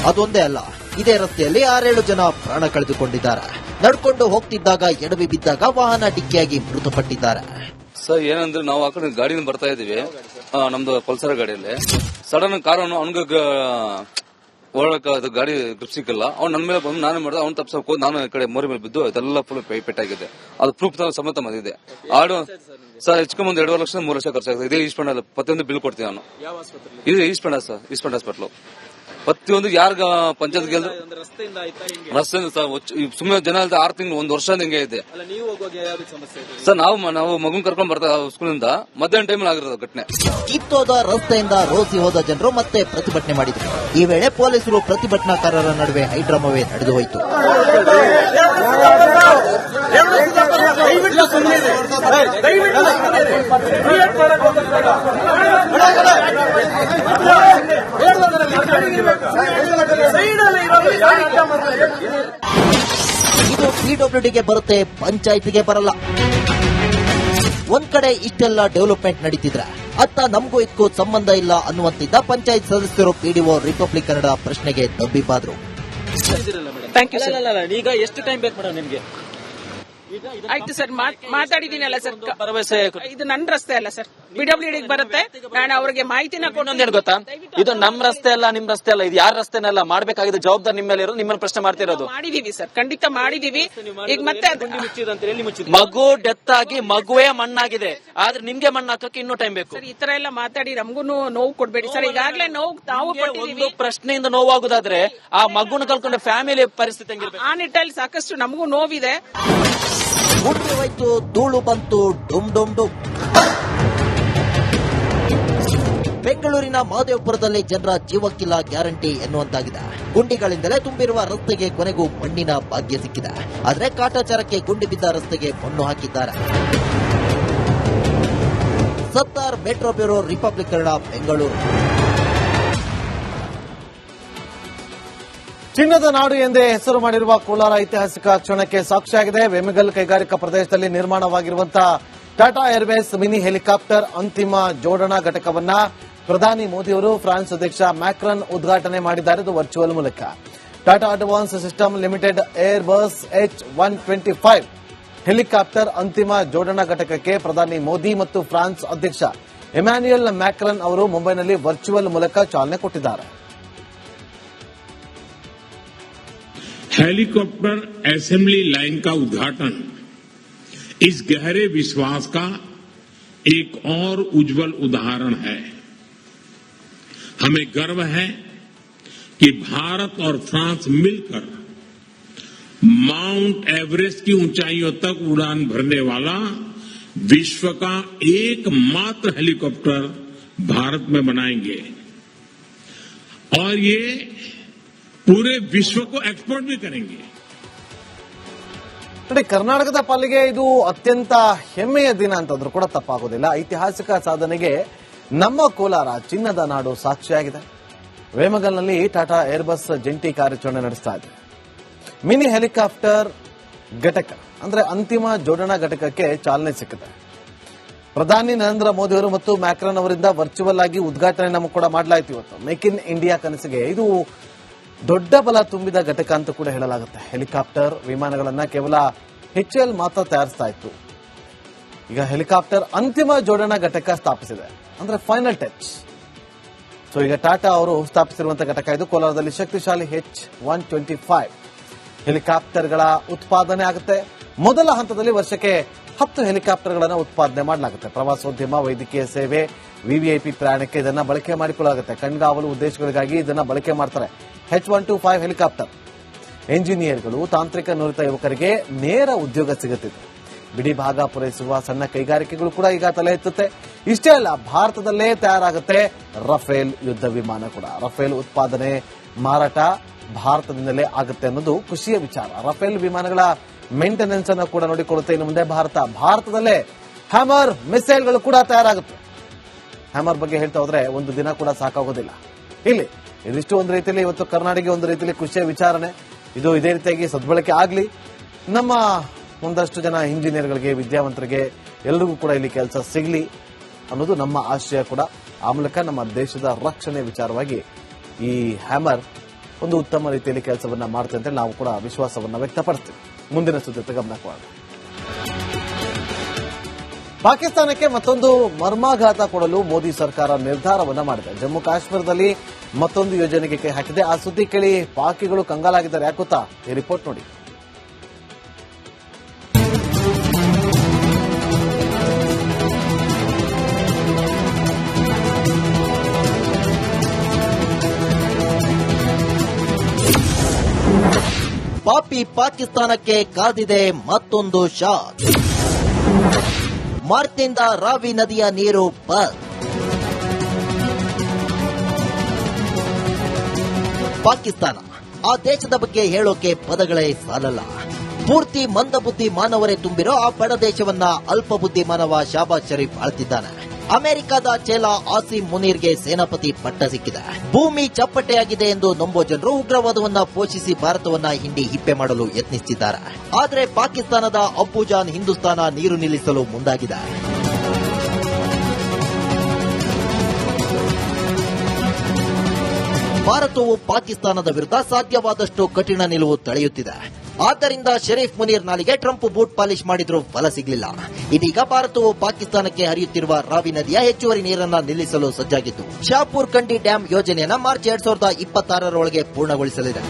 ಅದೊಂದೇ ಅಲ್ಲ, ಇದೇ ರಸ್ತೆಯಲ್ಲಿ 6-7 ಜನ ಪ್ರಾಣ ಕಳೆದುಕೊಂಡಿದ್ದಾರೆ. ನಡ್ಕೊಂಡು ಹೋಗ್ತಿದ್ದಾಗ ಎಡವಿ ಬಿದ್ದಾಗ ವಾಹನ ಡಿಕ್ಕಿಯಾಗಿ ಮೃತಪಟ್ಟಿದ್ದಾರೆ. ಸರ್ ಏನಂದ್ರೆ ನಾವು ಆ ಕಡೆ ಗಾಡಿನ ಬರ್ತಾ ಇದೀವಿ, ನಮ್ದು ಪಲ್ಸರ್ ಗಾಡಿಯಲ್ಲಿ ಸಡನ್ ಕಾರ್ ಅವನಿಗೆ ಓಡಾಡಕ್ಕೆ ಗಾಡಿ ಗ್ರಿಪ್ ಸಿಕ್ಕಿಲ್ಲ. ಅವ್ನು ನನ್ನ ಮೇಲೆ ಬಂದು ನಾನೇ ಮಾಡಿದೆ, ಅವ್ನು ತಪ್ಸಕ್ ಹೋದ್ ನಾನು ಈ ಕಡೆ ಮೋರಿ ಮೇಲೆ ಬಿದ್ದು ಅದೆಲ್ಲ ಫುಲ್ ಪೆಟ್ಟಾಗಿದೆ. ಅದು ಪ್ರೂಫ್ ಸಮೇತ ಬಂದಿದೆ. ಆಡು ಸರ್ ಹೆಚ್ಚು ಮುಂದೆ 2.5 ಲಕ್ಷ 3 ಲಕ್ಷ ಖರ್ಚಾಗಿದೆ. ಇದೇ ಈಸ್ಟ್ ಪಂಡ ಪ್ರತಿಯೊಂದು ಬಿಲ್ ಕೊಡ್ತೀನಿ ನಾನು. ಇದು ಈಸ್ಟ್ ಪಂಡ ಸರ್, ಈಸ್ಟ್ ಪಂಡ ಹಾಸ್ಪಿಟಲ್ ಪ್ರತಿಯೊಂದು ಯಾರಿಗ ಪಂಚಾಯತ್ ಗೆಲ್ದು ರಸ್ತೆ ಸುಮ್ಮನೆ ಜನ ಅಲ್ದ 6 ತಿಂಗಳು 1 ವರ್ಷ ಹಿಂಗೆ ಇದೆ ಸರ್. ನಾವು ಮಗುನ್ ಕರ್ಕೊಂಡ್ ಬರ್ತಾ ಸ್ಕೂಲಿಂದ ಮಧ್ಯಾಹ್ನ ಟೈಮ್ ಆಗಿರೋದು ಘಟನೆ. ಕಿತ್ತೋದ ರಸ್ತೆಯಿಂದ ರೋಸಿ ಹೋದ ಜನರು ಮತ್ತೆ ಪ್ರತಿಭಟನೆ ಮಾಡಿದರು. ಈ ವೇಳೆ ಪೊಲೀಸರು ಪ್ರತಿಭಟನಾಕಾರರ ನಡುವೆ ಹೈಡ್ರಾಮವೇ ನಡೆದು ಹೋಯಿತು. ಇದು ಪಿಡಬ್ಲ್ಯೂಡಿಗೆ ಬರುತ್ತೆ, ಪಂಚಾಯತ್ಗೆ ಬರಲ್ಲ. ಒಂದ್ ಕಡೆ ಇಷ್ಟೆಲ್ಲ ಡೆವಲಪ್ಮೆಂಟ್ ನಡೀತಿದ್ರೆ ಅತ್ತ ನಮಗೂ ಇದಕ್ಕೂ ಸಂಬಂಧ ಇಲ್ಲ ಅನ್ನುವಂತಿದ್ದ ಪಂಚಾಯತ್ ಸದಸ್ಯರು ಪಿಡಿಒ ರಿಪಬ್ಲಿಕ್ ಕನ್ನಡ ಪ್ರಶ್ನೆಗೆ ದಬ್ಬಿಬಾದ್ರು. ಈಗ ಎಷ್ಟು ಟೈಮ್ ಬೇಕು ಮೇಡಮ್ ನಿಮ್ಗೆ? ಆಯ್ತು ಸರ್, ಮಾತಾಡಿದೀನಲ್ಲ ಸರ್. ಭರವಸೆ ಇದು ನನ್ನ ರಸ್ತೆ ಅಲ್ಲ ಸರ್, ಪಿಡಬ್ಲ್ಯೂಡಿಗೆ ಬರುತ್ತೆ. ನಾನು ಅವ್ರಿಗೆ ಮಾಹಿತಿನ ಕೊಡೋದು ಗೊತ್ತಾ, ಇದು ನಮ್ ರಸ್ತೆ ಅಲ್ಲ, ನಿಮ್ ರಸ್ತೆ ಅಲ್ಲ, ಇದು ಯಾರ ರಸ್ತೆನಲ್ಲ. ಮಾಡ್ಬೇಕಾಗಿದ್ದ ಜವಾಬ್ದಾರಿ ನಿಮ್ಮ ಮೇಲೆ ಇರೋದು, ನಿಮ್ಮನ್ನ ಪ್ರಶ್ನೆ ಮಾಡ್ತಿರೋದು. ಮಾಡಿದೀವಿ ಸರ್, ಖಂಡಿತ ಮಾಡಿದೀವಿ. ಈಗ ಮತ್ತೆ ಮಗು ಡೆತ್ ಆಗಿ ಮಗುವೇ ಮಣ್ಣಾಗಿದೆ, ಆದ್ರೆ ನಿಮ್ಗೆ ಮಣ್ಣು ಹಾಕಕ್ಕೆ ಇನ್ನೂ ಟೈಮ್ ಬೇಕು. ಈ ತರ ಎಲ್ಲ ಮಾತಾಡಿ ನಮಗೂ ನೋವು ಕೊಡ್ಬೇಡಿ ಸರ್. ಈಗಾಗಲೇ ನೋವು ತಾವು ಒಂದು ಪ್ರಶ್ನೆಯಿಂದ ನೋವಾಗುದಾದ್ರೆ ಆ ಮಗುನ ಕಳ್ಕೊಂಡ ಫ್ಯಾಮಿಲಿ ಪರಿಸ್ಥಿತಿ ಹೆಂಗಿರ್ಬೇಕು? ಆ ನಿಟ್ಟಲ್ಲಿ ಸಾಕಷ್ಟು ನಮಗೂ ನೋವಿದೆ. ಗುಂಡಿ ಹೋಯ್ತು, ಧೂಳು ಬಂತು, ಡುಮ್ ಡುಮ್ ಡುಮ್. ಬೆಂಗಳೂರಿನ ಮಹದೇವಪುರದಲ್ಲಿ ಜನರ ಜೀವಕ್ಕಿಲ್ಲ ಗ್ಯಾರಂಟಿ ಎನ್ನುವಂತಾಗಿದೆ. ಗುಂಡಿಗಳಿಂದಲೇ ತುಂಬಿರುವ ರಸ್ತೆಗೆ ಕೊನೆಗೂ ಮಣ್ಣಿನ ಭಾಗ್ಯ ಸಿಕ್ಕಿದೆ. ಆದರೆ ಕಾಟಾಚಾರಕ್ಕೆ ಗುಂಡಿ ಬಿದ್ದ ರಸ್ತೆಗೆ ಮಣ್ಣು ಹಾಕಿದ್ದಾರೆ. Sattar, metro bureau, Republic Kannada, Bengaluru. ಚಿನ್ನದ ನಾಡು ಎಂದೇ ಹೆಸರು ಮಾಡಿರುವ ಕೋಲಾರ ಐತಿಹಾಸಿಕ ಕ್ಷಣಕ್ಕೆ ಸಾಕ್ಷಿಯಾಗಿದೆ. ವೇಮಗಲ್ ಕೈಗಾರಿಕಾ ಪ್ರದೇಶದಲ್ಲಿ ನಿರ್ಮಾಣವಾಗಿರುವಂತಹ ಟಾಟಾ ಏರ್ವೇಸ್ ಮಿನಿ ಹೆಲಿಕಾಪ್ಟರ್ ಅಂತಿಮ ಜೋಡಣಾ ಘಟಕವನ್ನ ಪ್ರಧಾನಿ ಮೋದಿಯವರು ಫ್ರಾನ್ಸ್ ಅಧ್ಯಕ್ಷ ಮ್ಯಾಕ್ರನ್ ಉದ್ಘಾಟನೆ ಮಾಡಿದ್ದಾರೆ. ಇದು ವರ್ಚುವಲ್ ಮೂಲಕ. Tata advance system limited Airbus H125 helicopter ಅಂತಿಮ ಜೋಡಣಾ ಘಟಕಕ್ಕೆ ಪ್ರಧಾನಿ ಮೋದಿ ಮತ್ತು ಫ್ರಾನ್ಸ್ ಅಧ್ಯಕ್ಷ ಇಮ್ಯಾನ್ಯುಯಲ್ ಮ್ಯಾಕ್ರನ್ ಅವರು ಮುಂಬೈನಲ್ಲಿ ವರ್ಚುವಲ್ ಮೂಲಕ ಚಾಲನೆ ಕೊಟ್ಟಿದ್ದಾರೆ. हेलीकॉप्टर असेंबली लाइन का उद्घाटन इस गहरे विश्वास का एक और उज्जवल उदाहरण है. हमें गर्व है कि भारत और फ्रांस मिलकर माउंट एवरेस्ट की ऊंचाइयों तक उड़ान भरने वाला विश्व का एकमात्र हेलीकॉप्टर भारत में बनाएंगे और ये पूरे विश्व को एक्सपोर्ट भी करेंगे. ನೋಡಿ, ಕರ್ನಾಟಕದ ಪಾಲಿಗೆ ಇದು ಅತ್ಯಂತ ಹೆಮ್ಮೆಯ ದಿನ ಅಂತಂದ್ರೂ ಕೂಡ ತಪ್ಪಾಗೋದಿಲ್ಲ. ಐತಿಹಾಸಿಕ ಸಾಧನೆಗೆ ನಮ್ಮ ಕೋಲಾರ ಚಿನ್ನದ ನಾಡು ಸಾಕ್ಷಿಯಾಗಿದೆ. ವೇಮಗಲ್ನಲ್ಲಿ ಟಾಟಾ ಏರ್ಬಸ್ ಜಂಟಿ ಕಾರ್ಯಾಚರಣೆ ನಡೆಸ್ತಾ ಇದೆ. ಮಿನಿ ಹೆಲಿಕಾಪ್ಟರ್ ಘಟಕ ಅಂದ್ರೆ ಅಂತಿಮ ಜೋಡಣಾ ಘಟಕಕ್ಕೆ ಚಾಲನೆ ಸಿಕ್ಕಿದೆ. ಪ್ರಧಾನಿ ನರೇಂದ್ರ ಮೋದಿ ಅವರು ಮತ್ತು ಮ್ಯಾಕ್ರನ್ ಅವರಿಂದ ವರ್ಚುವಲ್ ಆಗಿ ಉದ್ಘಾಟನೆ ನಮಗೆ ಕೂಡ ಮಾಡಲಾಯಿತು. ಇವತ್ತು ಮೇಕ್ ಇನ್ ಇಂಡಿಯಾ ಕನಸಿಗೆ ಇದು ದೊಡ್ಡ ಬಲ ತುಂಬಿದ ಘಟಕ ಅಂತ ಕೂಡ ಹೇಳಲಾಗುತ್ತೆ. ಹೆಲಿಕಾಪ್ಟರ್ ವಿಮಾನಗಳನ್ನ ಕೇವಲ HAL ಮಾತ್ರ ತಯಾರಿಸ್ತಾ ಇತ್ತು. ಈಗ ಹೆಲಿಕಾಪ್ಟರ್ ಅಂತಿಮ ಜೋಡಣಾ ಘಟಕ ಸ್ಥಾಪಿಸಿದೆ, ಅಂದ್ರೆ ಫೈನಲ್ ಟಚ್. ಸೊ ಈಗ ಟಾಟಾ ಅವರು ಸ್ಥಾಪಿಸಿರುವಂತಹ ಘಟಕ ಇದು. ಕೋಲಾರದಲ್ಲಿ ಶಕ್ತಿಶಾಲಿ H125 ಹೆಲಿಕಾಪ್ಟರ್ಗಳ ಉತ್ಪಾದನೆ ಆಗುತ್ತೆ. ಮೊದಲ ಹಂತದಲ್ಲಿ ವರ್ಷಕ್ಕೆ 10 ಹೆಲಿಕಾಪ್ಟರ್ಗಳನ್ನು ಉತ್ಪಾದನೆ ಮಾಡಲಾಗುತ್ತೆ. ಪ್ರವಾಸೋದ್ಯಮ, ವೈದ್ಯಕೀಯ ಸೇವೆ, ವಿವಿಐಪಿ ಪ್ರಯಾಣಕ್ಕೆ ಇದನ್ನ ಬಳಕೆ ಮಾಡಿಕೊಳ್ಳಲಾಗುತ್ತೆ. ಕಣ್ಗಾವಲು ಉದ್ದೇಶಗಳಿಗಾಗಿ ಇದನ್ನ ಬಳಕೆ ಮಾಡ್ತಾರೆ. H125 ಹೆಲಿಕಾಪ್ಟರ್ ಎಂಜಿನಿಯರ್ಗಳು, ತಾಂತ್ರಿಕ ನುರಿತ ಯುವಕರಿಗೆ ನೇರ ಉದ್ಯೋಗ ಸಿಗುತ್ತಿದೆ. ಬಿಡಿ ಭಾಗ ಪೂರೈಸುವ ಸಣ್ಣ ಕೈಗಾರಿಕೆಗಳು ಕೂಡ ಈಗ ತಲೆ ಎತ್ತುತ್ತೆ. ಇಷ್ಟೇ ಅಲ್ಲ, ಭಾರತದಲ್ಲೇ ತಯಾರಾಗುತ್ತೆ ರಫೇಲ್ ಯುದ್ಧ ವಿಮಾನ ಕೂಡ. ರಫೇಲ್ ಉತ್ಪಾದನೆ, ಮಾರಾಟ ಭಾರತದಿಂದಲೇ ಆಗುತ್ತೆ ಅನ್ನೋದು ಖುಷಿಯ ವಿಚಾರ. ರಫೇಲ್ ವಿಮಾನಗಳ ಮೇಂಟೆನೆನ್ಸ್ ಅನ್ನು ಕೂಡ ನೋಡಿಕೊಳ್ಳುತ್ತೆ ಇನ್ನು ಮುಂದೆ ಭಾರತದಲ್ಲೇ ಹ್ಯಾಮರ್ ಮಿಸೈಲ್ಗಳು ಕೂಡ ತಯಾರಾಗುತ್ತೆ. ಹ್ಯಾಮರ್ ಬಗ್ಗೆ ಹೇಳ್ತಾ ಹೋದ್ರೆ ಒಂದು ದಿನ ಕೂಡ ಸಾಕಾಗೋದಿಲ್ಲ. ಇಲ್ಲಿ ಇದಿಷ್ಟು ಒಂದು ರೀತಿಯಲ್ಲಿ ಇವತ್ತು ಕರ್ನಾಟಕ ಒಂದು ರೀತಿಯಲ್ಲಿ ಖುಷಿಯ ವಿಚಾರಣೆ. ಇದು ಇದೇ ರೀತಿಯಾಗಿ ಸದ್ಬಳಕೆ ಆಗಲಿ. ನಮ್ಮ ಒಂದಷ್ಟು ಜನ ಇಂಜಿನಿಯರ್ಗಳಿಗೆ, ವಿದ್ಯಾವಂತರಿಗೆ ಎಲ್ಲರಿಗೂ ಕೂಡ ಇಲ್ಲಿ ಕೆಲಸ ಸಿಗಲಿ ಅನ್ನೋದು ನಮ್ಮ ಆಶಯ ಕೂಡ. ಆ ಮೂಲಕ ನಮ್ಮ ದೇಶದ ರಕ್ಷಣೆ ವಿಚಾರವಾಗಿ ಈ ಹ್ಯಾಮರ್ ಒಂದು ಉತ್ತಮ ರೀತಿಯಲ್ಲಿ ಕೆಲಸವನ್ನ ಮಾಡುತ್ತೆ ಅಂತ ನಾವು ಕೂಡ ವಿಶ್ವಾಸವನ್ನ ವ್ಯಕ್ತಪಡಿಸ್ತೀವಿ. ಮುಂದಿನ ಸುದ್ದಿ ಗಮನ ಕೊಡೋಣ. ಪಾಕಿಸ್ತಾನಕ್ಕೆ ಮತ್ತೊಂದು ಮರ್ಮಾಘಾತ ಕೊಡಲು ಮೋದಿ ಸರ್ಕಾರ ನಿರ್ಧಾರವನ್ನ ಮಾಡಿದೆ. ಜಮ್ಮು ಕಾಶ್ಮೀರದಲ್ಲಿ ಮತ್ತೊಂದು ಯೋಜನೆಗೆ ಕೈ ಹಾಕಿದೆ. ಆ ಸುದ್ದಿ ಕೇಳಿ ಪಾಕಿಗಳು ಕಂಗಾಲಾಗಿದ್ದಾರೆ. ಯಾಕುತ್ತಾ ಈ ರಿಪೋರ್ಟ್ ನೋಡಿ. ಪಾಪಿ ಪಾಕಿಸ್ತಾನಕ್ಕೆ ಕಾದಿದೆ ಮತ್ತೊಂದು ಶಾಕ್. ಮಾರ್ಚ್ನಿಂದ ರಾವಿ ನದಿಯ ನೀರು ಬಂದ್. ಪಾಕಿಸ್ತಾನ ಆ ದೇಶದ ಬಗ್ಗೆ ಹೇಳೋಕೆ ಪದಗಳೇ ಸಾಲಲ್ಲ. ಪೂರ್ತಿ ಮಂದಬುದ್ಧಿ ಮಾನವರೇ ತುಂಬಿರೋ ಆ ಬಡ ದೇಶವನ್ನ ಅಲ್ಪ ಬುದ್ಧಿ ಮಾನವ ಶಾಬಾಜ್ ಶರೀಫ್ ಆಳ್ತಿದ್ದಾನೆ. ಅಮೆರಿಕದ ಚೇಲ ಆಸಿಮ್ ಮುನೀರ್ಗೆ ಸೇನಾಪತಿ ಪಟ್ಟ ಸಿಕ್ಕಿದೆ. ಭೂಮಿ ಚಪ್ಪಟೆಯಾಗಿದೆ ಎಂದು ನಂಬೋ ಜನರು ಉಗ್ರವಾದವನ್ನ ಪೋಷಿಸಿ ಭಾರತವನ್ನ ಹಿಂಡಿ ಹಿಪ್ಪೆ ಮಾಡಲು ಯತ್ನಿಸುತ್ತಿದ್ದಾರೆ. ಆದರೆ ಪಾಕಿಸ್ತಾನದ ಅಬ್ಬುಜಾನ್ ಹಿಂದೂಸ್ತಾನ ನೀರು ನಿಲ್ಲಿಸಲು ಮುಂದಾಗಿದೆ. ಭಾರತವು ಪಾಕಿಸ್ತಾನದ ವಿರುದ್ಧ ಸಾಧ್ಯವಾದಷ್ಟು ಕಠಿಣ ನಿಲುವು ತಳೆಯುತ್ತಿದೆ. ಆದ್ದರಿಂದ ಶರೀಫ್ ಮುನೀರ್ ನಾಲಿಗೆ ಟ್ರಂಪ್ ಬೂಟ್ ಪಾಲಿಶ್ ಮಾಡಿದ್ರೂ ಫಲ ಸಿಗಲಿಲ್ಲ. ಇದೀಗ ಭಾರತವು ಪಾಕಿಸ್ತಾನಕ್ಕೆ ಹರಿಯುತ್ತಿರುವ ರಾವಿ ನದಿಯ ಹೆಚ್ಚುವರಿ ನೀರನ್ನ ನಿಲ್ಲಿಸಲು ಸಜ್ಜಾಗಿದ್ದು ಶಾಪುರ್ ಕಂಡಿ ಡ್ಯಾಂ ಯೋಜನೆಯನ್ನು ಮಾರ್ಚ್ 2026 ಪೂರ್ಣಗೊಳಿಸಲಿದೆ.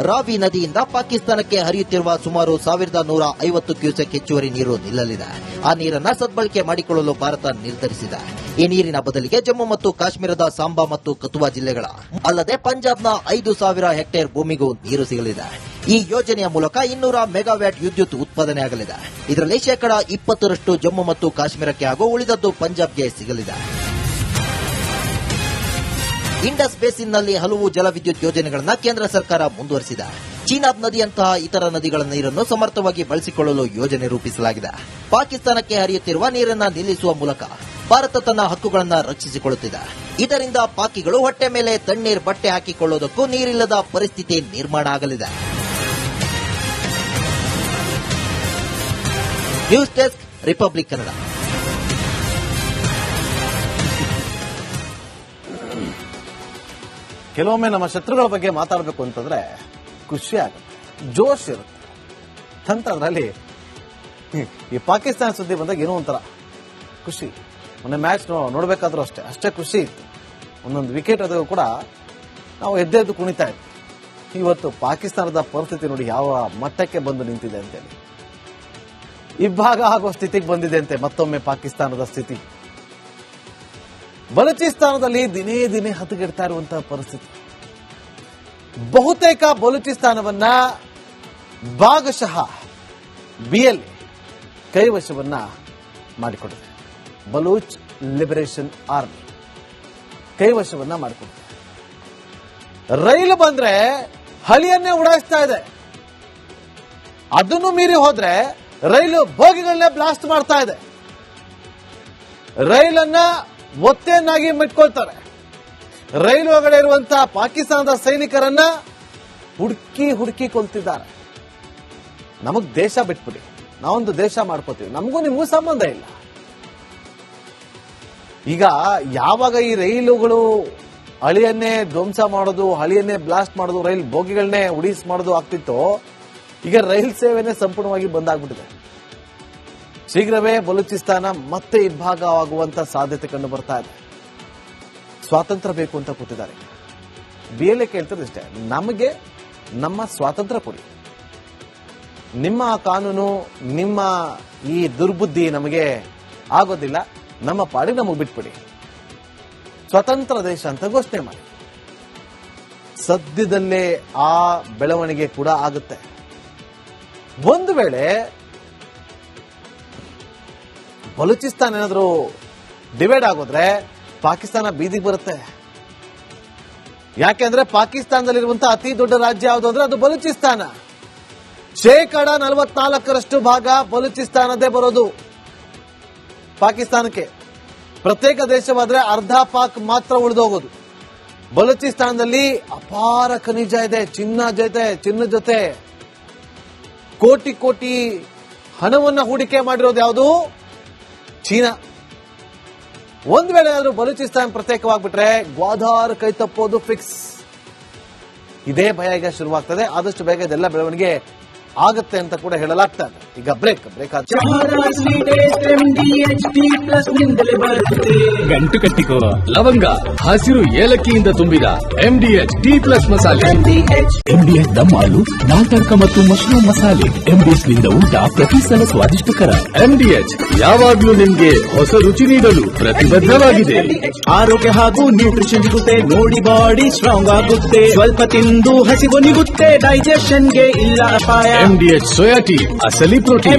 ರಾವಿ ನದಿಯಿಂದ ಪಾಕಿಸ್ತಾನಕ್ಕೆ ಹರಿಯುತ್ತಿರುವ ಸುಮಾರು 1150 ಕ್ಯೂಸೆಕ್ ಹೆಚ್ಚುವರಿ ನೀರು ನಿಲ್ಲಲಿದೆ. ಆ ನೀರನ್ನ ಸದ್ಬಳಕೆ ಮಾಡಿಕೊಳ್ಳಲು ಭಾರತ ನಿರ್ಧರಿಸಿದೆ. ಈ ನೀರಿನ ಬದಲಿಗೆ ಜಮ್ಮು ಮತ್ತು ಕಾಶ್ಮೀರದ ಸಾಂಬಾ ಮತ್ತು ಕಥುವಾ ಜಿಲ್ಲೆಗಳ ಅಲ್ಲದೆ ಪಂಜಾಬ್ನ 5000 ಹೆಕ್ಟೇರ್ ಭೂಮಿಗೂ ನೀರು ಸಿಗಲಿದೆ. ಈ ಯೋಜನೆಯ ಮೂಲಕ 200 ಮೆಗಾವ್ಯಾಟ್ ವಿದ್ಯುತ್ ಉತ್ಪಾದನೆಯಾಗಲಿದೆ. ಇದರಲ್ಲಿ 20% ಜಮ್ಮು ಮತ್ತು ಕಾಶ್ಮೀರಕ್ಕೆ ಹಾಗೂ ಉಳಿದದ್ದು ಪಂಜಾಬ್ಗೆ ಸಿಗಲಿದೆ. ಇಂಡಸ್ ಬೇಸಿನ್ನಲ್ಲಿ ಹಲವು ಜಲವಿದ್ಯುತ್ ಯೋಜನೆಗಳನ್ನು ಕೇಂದ್ರ ಸರ್ಕಾರ ಮುಂದುವರೆಸಿದೆ. ಚೀನಾಬ್ ನದಿಯಂತಹ ಇತರ ನದಿಗಳ ನೀರನ್ನು ಸಮರ್ಥವಾಗಿ ಬಳಸಿಕೊಳ್ಳಲು ಯೋಜನೆ ರೂಪಿಸಲಾಗಿದೆ. ಪಾಕಿಸ್ತಾನಕ್ಕೆ ಹರಿಯುತ್ತಿರುವ ನೀರನ್ನು ನಿಲ್ಲಿಸುವ ಮೂಲಕ ಭಾರತ ತನ್ನ ಹಕ್ಕುಗಳನ್ನು ರಕ್ಷಿಸಿಕೊಳ್ಳುತ್ತಿದೆ. ಇದರಿಂದ ಪಾಕಿಗಳು ಹೊಟ್ಟೆ ಮೇಲೆ ತಣ್ಣೀರ್ ಬಟ್ಟೆ ಹಾಕಿಕೊಳ್ಳುವುದಕ್ಕೂ ನೀರಿಲ್ಲದ ಪರಿಸ್ಥಿತಿ ನಿರ್ಮಾಣ ಆಗಲಿದೆ. News desk, Republic Kannada. ಕೆಲವೊಮ್ಮೆ ನಮ್ಮ ಶತ್ರುಗಳ ಬಗ್ಗೆ ಮಾತಾಡಬೇಕು ಅಂತಂದ್ರೆ ಖುಷಿ ಆಗುತ್ತೆ, ಜೋಶ್ ಇರುತ್ತೆ. ಅಂತದ್ರಲ್ಲಿ ಈ ಪಾಕಿಸ್ತಾನ ಸುದ್ದಿ ಬಂದಾಗ ಏನೋ ಒಂಥರ ಖುಷಿ. ಮೊನ್ನೆ ಮ್ಯಾಚ್ ನೋಡ್ಬೇಕಾದ್ರೂ ಅಷ್ಟೇ ಖುಷಿ ಇತ್ತು. ಒಂದೊಂದು ವಿಕೆಟ್ ಆದಾಗ ಕೂಡ ನಾವು ಎದ್ದೆದ್ದು ಕುಣಿತಾ ಇದ್ವಿ. ಇವತ್ತು ಪಾಕಿಸ್ತಾನದ ಪರಿಸ್ಥಿತಿ ನೋಡಿ ಯಾವ ಮಟ್ಟಕ್ಕೆ ಬಂದು ನಿಂತಿದೆ ಅಂತೇಳಿ. ಇಬ್ಬಾಗ ಆಗೋ ಸ್ಥಿತಿಗೆ ಬಂದಿದೆ ಅಂತೆ ಮತ್ತೊಮ್ಮೆ ಪಾಕಿಸ್ತಾನದ ಸ್ಥಿತಿ. ಬಲೂಚಿಸ್ತಾನದಲ್ಲಿ ದಿನೇ ದಿನೇ ಹದಗೆಡ್ತಾ ಇರುವಂತಹ ಪರಿಸ್ಥಿತಿ. ಬಹುತೇಕ ಬಲೂಚಿಸ್ತಾನವನ್ನ ಭಾಗಶಃ ಬಿಎಲ್ಎ ಕೈವಶವನ್ನ ಮಾಡಿಕೊಂಡಿದೆ. ಬಲೂಚ್ ಲಿಬರೇಷನ್ ಆರ್ಮಿ ಕೈವಶವನ್ನ ಮಾಡಿಕೊಂಡಿದೆ. ರೈಲು ಬಂದ್ರೆ ಹಳಿಯನ್ನೇ ಉಡಾಯಿಸ್ತಾ ಇದೆ. ಅದನ್ನು ಮೀರಿ ಹೋದ್ರೆ ರೈಲು ಬೋಗಿಗಳನ್ನೇ ಬ್ಲಾಸ್ಟ್ ಮಾಡ್ತಾ ಇದೆ. ರೈಲನ್ನ ಒತ್ತೆಯನ್ನಾಗಿ ಮಿಟ್ಕೊಳ್ತಾರೆ. ರೈಲು ಒಳಗಡೆ ಇರುವಂತಹ ಪಾಕಿಸ್ತಾನದ ಸೈನಿಕರನ್ನ ಹುಡುಕಿ ಕೊಲ್ತಿದ್ದಾರೆ. ನಮಗ್ ದೇಶ ಬಿಟ್ಬಿಡಿ, ನಾವೊಂದು ದೇಶ ಮಾಡ್ಕೋತೀವಿ, ನಮಗೂ ನಿಮಗೂ ಸಂಬಂಧ ಇಲ್ಲ. ಈಗ ಯಾವಾಗ ಈ ರೈಲುಗಳು ಹಳಿಯನ್ನೇ ಧ್ವಂಸ ಮಾಡೋದು, ಹಳಿಯನ್ನೇ ಬ್ಲಾಸ್ಟ್ ಮಾಡೋದು, ರೈಲ್ ಬೋಗಿಗಳನ್ನೇ ಉಡಿಸ್ ಮಾಡೋದು ಆಗ್ತಿತ್ತೋ, ಈಗ ರೈಲ್ ಸೇವೆನೇ ಸಂಪೂರ್ಣವಾಗಿ ಬಂದಾಗ್ಬಿಟ್ಟಿದೆ. ಶೀಘ್ರವೇ ಬಲೂಚಿಸ್ತಾನ ಮತ್ತೆ ಇಬ್ಬಾಗವಾಗುವಂತ ಸಾಧ್ಯತೆ ಕಂಡು ಬರ್ತಾ ಇದೆ. ಸ್ವಾತಂತ್ರ್ಯ ಬೇಕು ಅಂತ ಕೂತಿದ್ದಾರೆ. ಬಿಎಲ್ಎ ಕೇಳ್ತಿರೋದಿಷ್ಟೇ, ನಮಗೆ ನಮ್ಮ ಸ್ವಾತಂತ್ರ್ಯ ಕೊಡಿ. ನಿಮ್ಮ ಕಾನೂನು, ನಿಮ್ಮ ಈ ದುರ್ಬುದ್ಧಿ ನಮಗೆ ಆಗೋದಿಲ್ಲ. ನಮ್ಮ ಪಾಡಿಗೆ ನಮಗೆ ಬಿಟ್ಬಿಡಿ. ಸ್ವತಂತ್ರ ದೇಶ ಅಂತ ಘೋಷಣೆ ಮಾಡಿ. ಸದ್ಯದಲ್ಲೇ ಆ ಬೆಳವಣಿಗೆ ಕೂಡ ಆಗುತ್ತೆ. ಒಂದು ವೇಳೆ ಬಲೂಚಿಸ್ತಾನ ಏನಾದರೂ ಡಿವೈಡ್ ಆಗೋದ್ರೆ ಪಾಕಿಸ್ತಾನ ಬೀದಿಗೆ ಬರುತ್ತೆ. ಯಾಕೆಂದ್ರೆ ಪಾಕಿಸ್ತಾನದಲ್ಲಿರುವಂತಹ ಅತಿ ದೊಡ್ಡ ರಾಜ್ಯ ಯಾವುದು ಅಂದ್ರೆ ಅದು ಬಲೂಚಿಸ್ತಾನ. 44% ಭಾಗ ಬಲೂಚಿಸ್ತಾನದೇ ಬರೋದು ಪಾಕಿಸ್ತಾನಕ್ಕೆ. ಪ್ರತ್ಯೇಕ ದೇಶವಾದ್ರೆ ಅರ್ಧ ಪಾಕ್ ಮಾತ್ರ ಉಳಿದೋಗೋದು. ಬಲೂಚಿಸ್ತಾನದಲ್ಲಿ ಅಪಾರ ಖನಿಜ ಇದೆ, ಚಿನ್ನ ಜೊತೆ ಕೋಟಿ ಹಣವನ್ನ ಹೂಡಿಕೆ ಮಾಡಿರೋದು ಯಾವುದು? ಚೀನಾ. ಒಂದ್ ವೇಳೆ ಏನಾದ್ರೂ ಬಲೂಚಿಸ್ತಾನ್ ಪ್ರತ್ಯೇಕವಾಗ್ಬಿಟ್ರೆ ಗ್ವಾದಾರ್ ಕೈ ತಪ್ಪೋದು ಫಿಕ್ಸ್. ಇದೇ ಭಯ ಈಗ ಶುರುವಾಗ್ತದೆ. ಆದಷ್ಟು ಬೇಗ ಇದೆಲ್ಲ ಬೆಳವಣಿಗೆ ಆಗುತ್ತೆ ಅಂತ ಕೂಡ ಹೇಳಲಾಗ್ತಾ ಇದೆ. ಈಗ ಬ್ರೇಕ್ ಗಂಟು ಕಟ್ಟಿಕೋ ಲವಂಗ, ಹಸಿರು ಏಲಕ್ಕಿಯಿಂದ ತುಂಬಿದ MDH T+ ಮಸಾಲೆ. MDH ದಮ್ ಆಲು, ನಾಟಕ ಮತ್ತು ಮಶ್ರೂಮ್ ಮಸಾಲೆ. MDH ನಿಂದ ಊಟ ಪ್ರತಿ ಸಲ ಸ್ವಾದಿಷ್ಟಕರ. MDH ಯಾವಾಗ್ಲೂ ನಿಮ್ಗೆ ಹೊಸ ರುಚಿ ನೀಡಲು ಪ್ರತಿಬದ್ಧವಾಗಿದೆ. ಆರೋಗ್ಯ ಹಾಗೂ ನ್ಯೂಟ್ರಿಷನ್ ಸಿಗುತ್ತೆ, ನೋಡಿ ಬಾಡಿ ಸ್ಟ್ರಾಂಗ್ ಆಗುತ್ತೆ, ಸ್ವಲ್ಪ ತಿಂದು ಹಸಿವು ನಿಗುತ್ತೆ, ಡೈಜೆಷನ್ಗೆ ಇಲ್ಲ ಅಪಾಯ. MDH ಸೋಯಾ ಟೀ, ಅಸಲಿ ಪ್ರೋಟೀನ್.